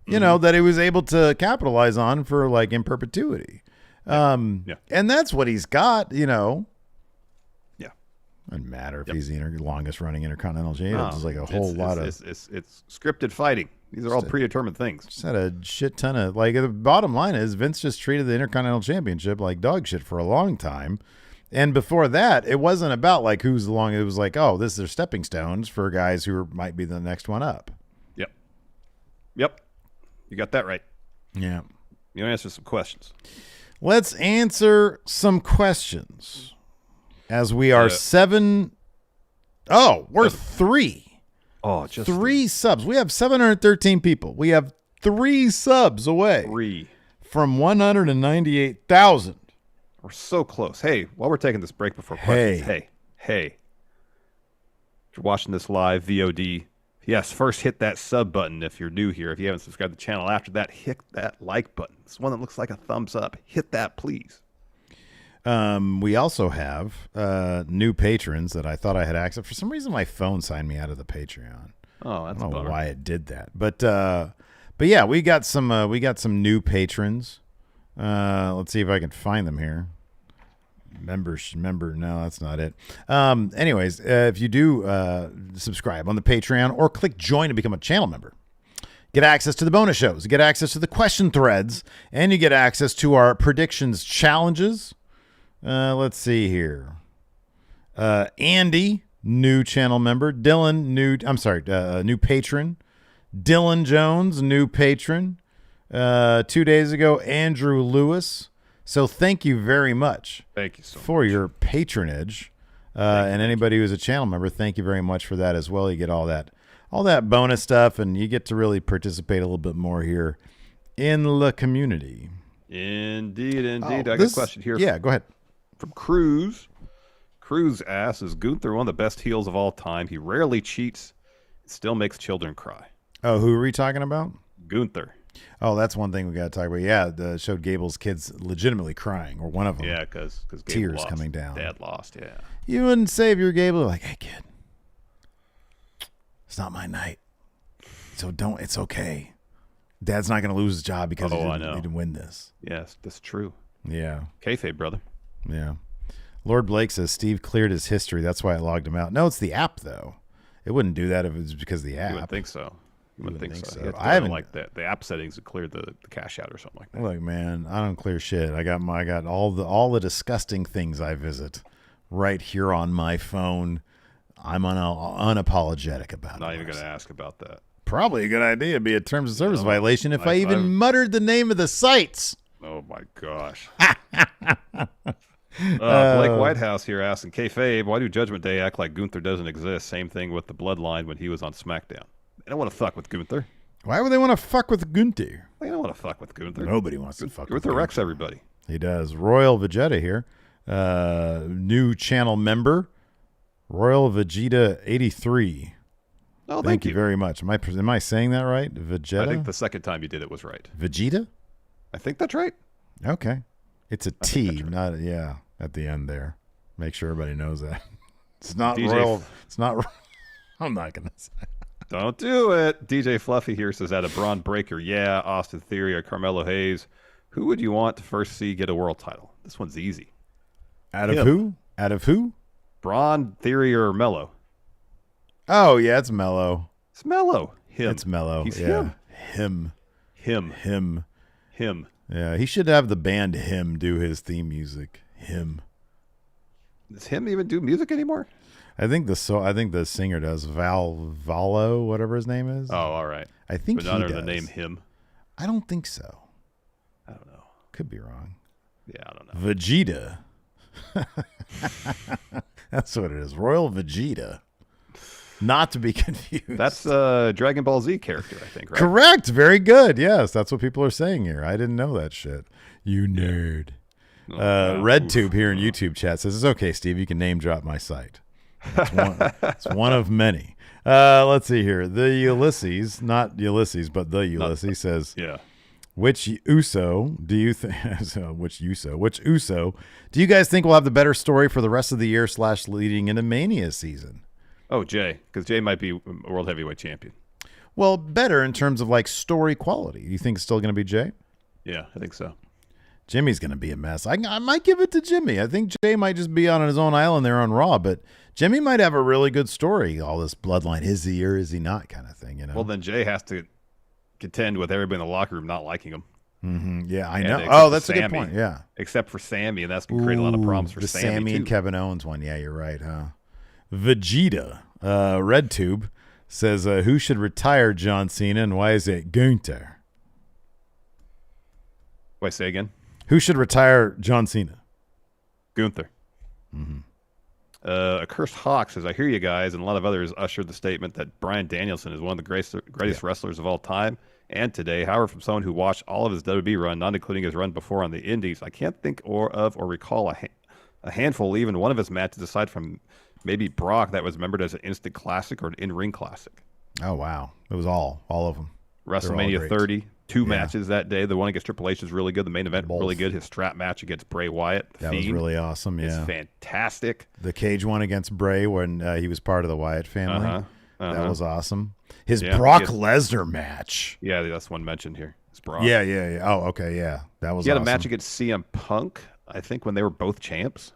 that he was able to capitalize on for like in perpetuity. And that's what he's got, you know. Yeah. Doesn't matter if he's the longest running Intercontinental champion. It's like a whole lot of... It's scripted fighting. These are all predetermined things. Just had a shit ton of... Like, the bottom line is Vince just treated the Intercontinental Championship like dog shit for a long time. And before that, it wasn't about, like, who's the long... It was like, oh, this is their stepping stones for guys who might be the next one up. Yep. You got that right. Yeah. You answer some questions. Let's answer some questions. As we are 7... Oh, we're 3. Oh, just 3 subs. We have 713 people. We have 3 subs away. 3 from 198,000. We're so close. Hey, while we're taking this break before questions, hey. If you're watching this live, VOD, yes, first hit that sub button if you're new here. If you haven't subscribed to the channel, after that, hit that like button. It's one that looks like a thumbs up. Hit that, please. We also have new patrons that I thought I had access. For some reason, my phone signed me out of the Patreon. Oh, that's I don't know why it did that, but yeah, we got some new patrons. Let's see if I can find them here. Member, no, that's not it. Anyways, if you do subscribe on the Patreon or click join to become a channel member, get access to the bonus shows, get access to the question threads, and you get access to our predictions challenges. Let's see here. Andy, new channel member. Dylan, new patron. Dylan Jones, new patron. 2 days ago, Andrew Lewis. So thank you very much. Thank you so for much. Your patronage. And anybody who's a channel member, thank you very much for that as well. You get all that bonus stuff, and you get to really participate a little bit more here in the community. Indeed. I got a question here. Yeah, go ahead. From Cruz. Cruz asks, is Gunther one of the best heels of all time? He rarely cheats. It still makes children cry. Oh, who are we talking about? Gunther. Oh, that's one thing we got to talk about. Yeah, showed Gable's kids legitimately crying, or one of them. Yeah, because tears lost. coming down. Dad lost. Yeah. You wouldn't save your Gable. Like, hey kid, it's not my night, so don't. It's okay. Dad's not going to lose his job because he didn't win this. Yes, that's true. Yeah. Kayfabe, brother. Yeah. Lord Blake says Steve cleared his history. That's why it logged him out. No, it's the app though. It wouldn't do that if it was because of the app. You wouldn't think so. You wouldn't think so. I haven't like the app settings to clear the cache out or something like that. Look, man, I don't clear shit. I got all the disgusting things I visit right here on my phone. I'm unapologetic about it. Not even going to ask about that. Probably a good idea. It'd be a terms of service violation if I even muttered the name of the sites. Oh my gosh. Blake Whitehouse here asking, kayfabe, why do Judgment Day act like Gunther doesn't exist? Same thing with the Bloodline when he was on SmackDown. They don't want to fuck with Gunther. Why would they want to fuck with Gunther? They don't want to fuck with Gunther. Nobody wants to fuck with Gunther. Wrecks everybody. He does. Royal Vegeta here. New channel member. Royal Vegeta 83. Oh, thank you very much. Am I saying that right? Vegeta? I think the second time you did it was right. Vegeta? I think that's right. Okay. It's a T, not at the end there. Make sure everybody knows that. It's not Royal. It's not. I'm not going to say. Don't do it. DJ Fluffy here says, at a Braun Breaker, yeah, Austin Theory or Carmelo Hayes. Who would you want to first see get a world title? This one's easy. Out of who? Out of who? Braun, Theory, or Mello? Oh, yeah, it's Mello. It's Mello. Him. It's Mello. He's him. Him. Yeah, he should have the band Him do his theme music. Him. Does Him even do music anymore? I think the singer does. Valo, whatever his name is. Oh, all right. I think but he under does. the name Him. I don't think so. I don't know. Could be wrong. Yeah, I don't know. Vegeta. That's what it is. Royal Vegeta. Not to be confused. That's a Dragon Ball Z character, I think, right? Correct. Very good. Yes, that's what people are saying here. I didn't know that shit. You nerd. RedTube here in YouTube chat says, it's okay, Steve. You can name drop my site. It's one of many. Let's see here. The Ulysses, not Ulysses, but the Ulysses says, yeah. Which Uso do you think? Which Uso do you guys think will have the better story for the rest of the year / leading into Mania season? Oh, Jay, because Jay might be world heavyweight champion. Well, better in terms of like story quality. You think it's still going to be Jay? Yeah, I think so. Jimmy's going to be a mess. I might give it to Jimmy. I think Jay might just be on his own island there on Raw, but Jimmy might have a really good story. All this bloodline, is he or is he not kind of thing, you know? Well, then Jay has to contend with everybody in the locker room not liking him. Mm-hmm. Yeah, I know. Oh, that's a good point. Yeah. Except for Sammy, and that's been creating a lot of problems for the Sammy and Kevin Owens one. Yeah, you're right, huh? Vegeta, RedTube, says, who should retire John Cena and why is it Gunther? Wait, say again? Who should retire John Cena? Gunther. Mm-hmm. Accursed Hawk says, I hear you guys, and a lot of others ushered the statement that Bryan Danielson is one of the greatest wrestlers of all time and today. However, from someone who watched all of his WWE run, not including his run before on the Indies, I can't think or recall a handful, even one of his matches, aside from maybe Brock, that was remembered as an instant classic or an in-ring classic. Oh, wow. It was all of them. WrestleMania 30. Two matches that day. The one against Triple H is really good. The main event really good. His strap match against Bray Wyatt, the Fiend, was really awesome. Yeah, it's fantastic. The cage one against Bray when he was part of the Wyatt family. That was awesome. His Brock Lesnar match. Yeah, that's one mentioned here. It's Brock. Yeah. Oh, okay. Yeah, that was. He had awesome. A match against CM Punk, I think, when they were both champs.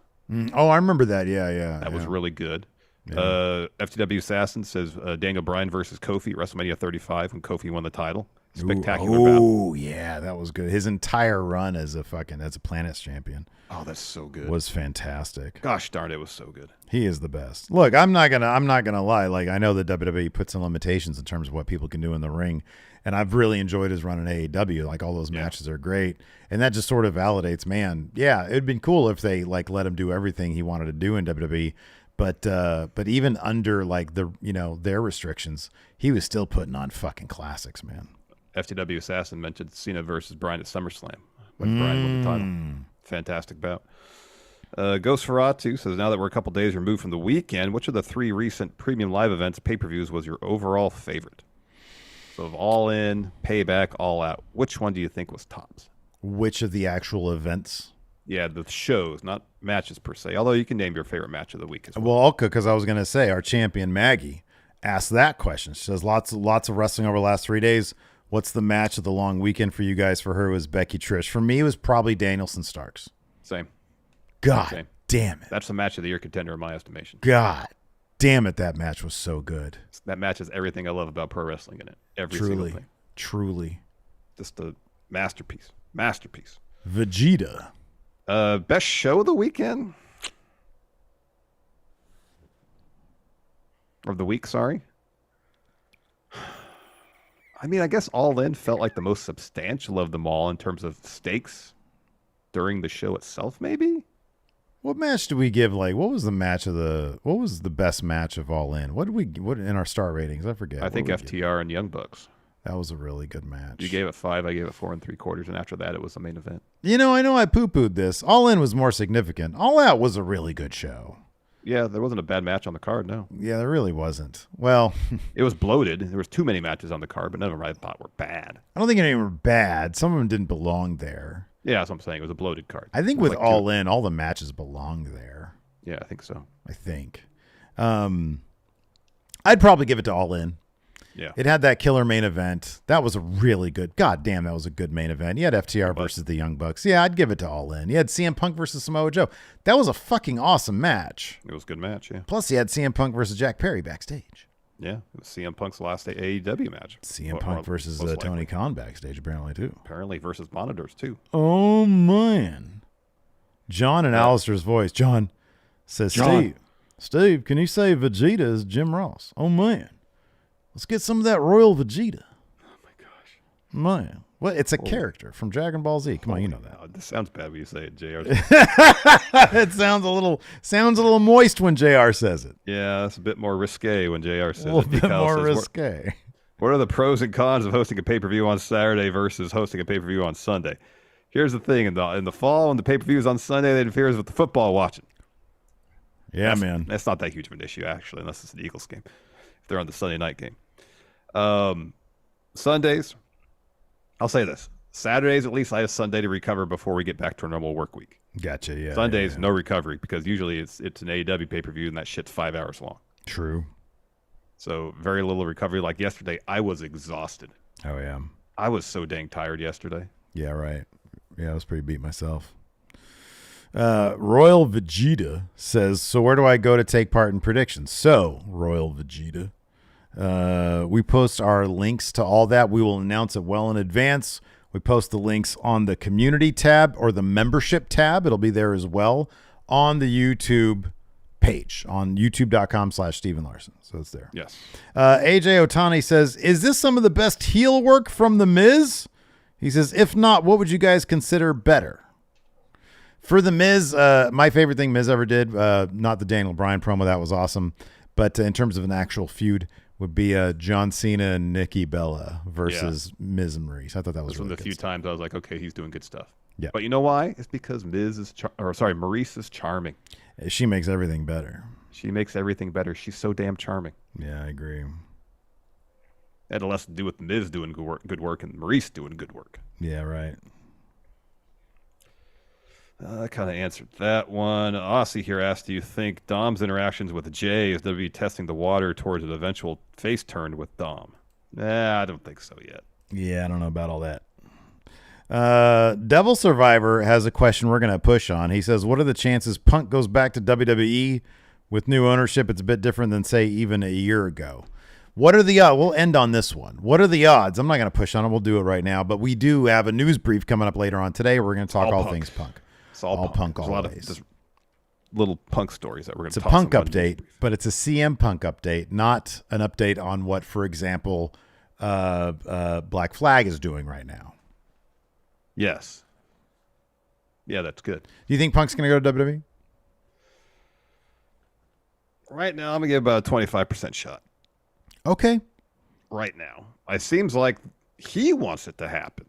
Oh, I remember that. Yeah. That was really good. Yeah. FTW Assassin says Daniel Bryan versus Kofi at WrestleMania 35 when Kofi won the title. Spectacular battle. Oh, yeah, that was good. His entire run as a Planets champion. Oh, that's so good. Was fantastic. Gosh darn, it was so good. He is the best. Look, I'm not gonna lie. Like, I know that WWE puts some limitations in terms of what people can do in the ring, and I've really enjoyed his run in AEW. Like, all those matches are great, and that just sort of validates, man. Yeah, it'd been cool if they like let him do everything he wanted to do in WWE. But even under like their restrictions, he was still putting on fucking classics, man. FTW Assassin mentioned Cena versus Bryan at SummerSlam when Bryan won the title. Fantastic bout. Ghost Ferratu says, now that we're a couple days removed from the weekend, which of the 3 recent premium live events pay-per-views was your overall favorite? So of All In, Payback, All Out, which one do you think was tops? Which of the actual events? Yeah, the shows, not matches per se. Although you can name your favorite match of the week as well. Well, okay, because I was going to say our champion Maggie asked that question. She says lots of wrestling over the last 3 days. What's the match of the long weekend for you guys? For her, it was Becky Trish. For me, it was probably Danielson Starks. Same. God damn it. That's the match of the year contender in my estimation. God damn it, that match was so good. That match has everything I love about pro wrestling in it. Every single thing. Truly. Just a masterpiece. Masterpiece. Vegeta. Best show of the weekend? Of the week, sorry. I mean, I guess All In felt like the most substantial of them all in terms of stakes during the show itself, maybe? What match do we give? Like, what was the best match of All In? What in our star ratings? I forget. I think FTR and Young Bucks. That was a really good match. You gave it 5, I gave it 4 3/4, and after that, it was the main event. I know I poo-pooed this. All In was more significant. All Out was a really good show. Yeah, there wasn't a bad match on the card, no. Yeah, there really wasn't. Well, it was bloated. There was too many matches on the card, but none of them I thought were bad. I don't think any of them were bad. Some of them didn't belong there. Yeah, that's what I'm saying. It was a bloated card. I think with like All In, all the matches belong there. Yeah, I think so. I think. I'd probably give it to All In. Yeah. It had that killer main event. That was a really good. God damn, that was a good main event. You had FTR versus the Young Bucks. Yeah, I'd give it to All In. You had CM Punk versus Samoa Joe. That was a fucking awesome match. It was a good match, yeah. Plus, you had CM Punk versus Jack Perry backstage. Yeah, it was CM Punk's last AEW match. CM Punk versus Tony Khan backstage, apparently, too. Apparently versus Monitors, too. Oh, man. John in Alistair's voice. John says, Steve, can you say Vegeta is Jim Ross? Oh, man. Let's get some of that Royal Vegeta. Oh, my gosh. Man. Well, it's a character from Dragon Ball Z. Come on, you know that. God, this sounds bad when you say it, JR. It sounds a little moist when JR says it. Yeah, it's a bit more risque when JR says it. A little bit more risque. What are the pros and cons of hosting a pay-per-view on Saturday versus hosting a pay-per-view on Sunday? Here's the thing. In the fall, when the pay-per-view is on Sunday, that interferes with the football watching. Yeah, man. That's not that huge of an issue, actually, unless it's an Eagles game. If they're on the Sunday night game. Sundays, I'll say this. Saturdays, at least I have Sunday to recover before we get back to a normal work week. Gotcha, yeah. Sundays, no recovery, because usually it's an AEW pay-per-view, and that shit's 5 hours long. True. So very little recovery. Like yesterday, I was exhausted. Oh, yeah. I was so dang tired yesterday. Yeah, right. Yeah, I was pretty beat myself. Royal Vegeta says, so where do I go to take part in predictions? So, Royal Vegeta, we post our links to all that. We will announce it well in advance. We post the links on the community tab or the membership tab. It'll be there as well on the YouTube page on youtube.com/Steven Larson. So it's there. Yes. AJ Otani says, is this some of the best heel work from The Miz? He says, if not, what would you guys consider better? For The Miz, my favorite thing Miz ever did, not the Daniel Bryan promo, that was awesome, but in terms of an actual feud, would be John Cena and Nikki Bella versus Miz and Maurice. I thought that was really good. From the few times I was like, okay, he's doing good stuff. Yeah. But you know why? It's because Maurice is charming. She makes everything better. She makes everything better. She's so damn charming. Yeah, I agree. It had less to do with Miz doing good work and Maurice doing good work. Yeah, right. I kind of answered that one. Aussie here asked, do you think Dom's interactions with Jay is WWE testing the water towards an eventual face turn with Dom? Nah, I don't think so yet. Yeah, I don't know about all that. Devil Survivor has a question we're going to push on. He says, what are the chances Punk goes back to WWE with new ownership? It's a bit different than, say, even a year ago. What are the odds? We'll end on this one. What are the odds? I'm not going to push on it. We'll do it right now. But we do have a news brief coming up later on today. We're going to talk all things Punk. It's all Punk. All a lot of just little Punk stories that we're going to talk about. It's a Punk update, but it's a CM Punk update, not an update on what, for example, Black Flag is doing right now. Yes. Yeah, that's good. Do you think Punk's going to go to WWE? Right now, I'm going to give about a 25% shot. Okay. Right now. It seems like he wants it to happen.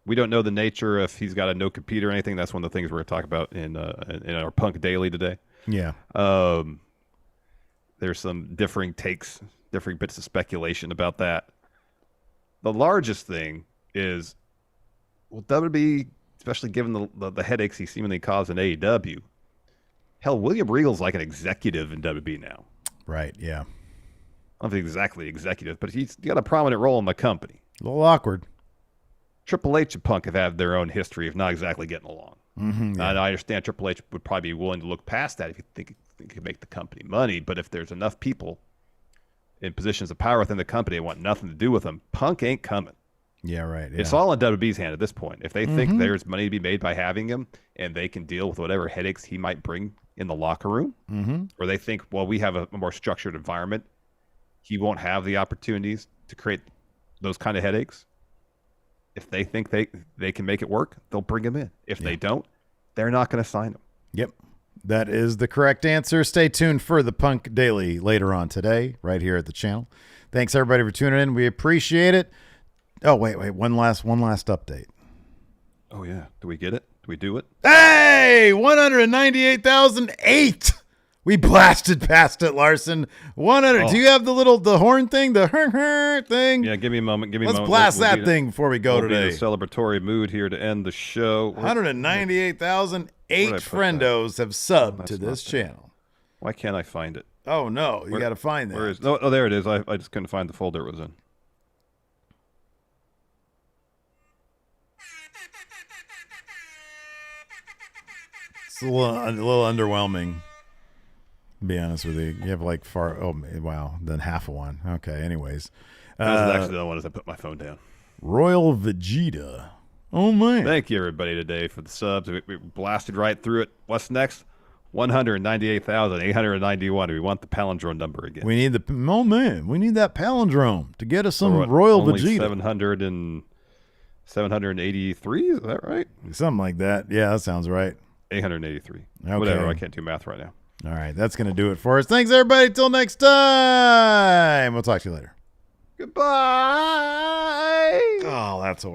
We don't know the nature if he's got a no-compete or anything. That's one of the things we're going to talk about in our Punk Daily today. Yeah. There's some differing takes, differing bits of speculation about that. The largest thing is, well, WWE, especially given the headaches he seemingly caused in AEW, hell, William Regal's like an executive in WWE now. Right, yeah. I don't think exactly executive, but he's got a prominent role in the company. A little awkward. Triple H and Punk have had their own history of not exactly getting along. Mm-hmm, yeah. And I understand Triple H would probably be willing to look past that if you think he could make the company money. But if there's enough people in positions of power within the company that want nothing to do with them, Punk ain't coming. Yeah, right. Yeah. It's all in WWE's hand at this point. If they think there's money to be made by having him and they can deal with whatever headaches he might bring in the locker room, or they think, well, we have a more structured environment, he won't have the opportunities to create those kind of headaches. If they think they can make it work, they'll bring him in. If they don't, they're not going to sign him. Yep. That is the correct answer. Stay tuned for the Punk Daily later on today, right here at the channel. Thanks, everybody, for tuning in. We appreciate it. Oh, wait. One last update. Oh, yeah. Do we get it? Do we do it? Hey, 198,008. We blasted past it, Larson. 100. Oh. Do you have the horn thing, the thing? Yeah, give me a moment. Let's blast that thing before we go today. Be in a celebratory mood here to end the show. 198,008 friendos have subbed to this channel. Why can't I find it? Oh, no. You got to find that. Where is? Oh, there it is. I just couldn't find the folder it was in. It's a little underwhelming. Be honest with you, you have like then half of one. Okay, anyways, that was actually the one as I put my phone down. Royal Vegeta. Oh man! Thank you everybody today for the subs. We blasted right through it. What's next? 198,891. Do we want the palindrome number again? We need we need that palindrome to get us some Royal Vegeta. 783. Is that right? Something like that. Yeah, that sounds right. 883. Okay. Whatever. I can't do math right now. All right, that's going to do it for us. Thanks, everybody. Till next time. We'll talk to you later. Goodbye. Oh, that's a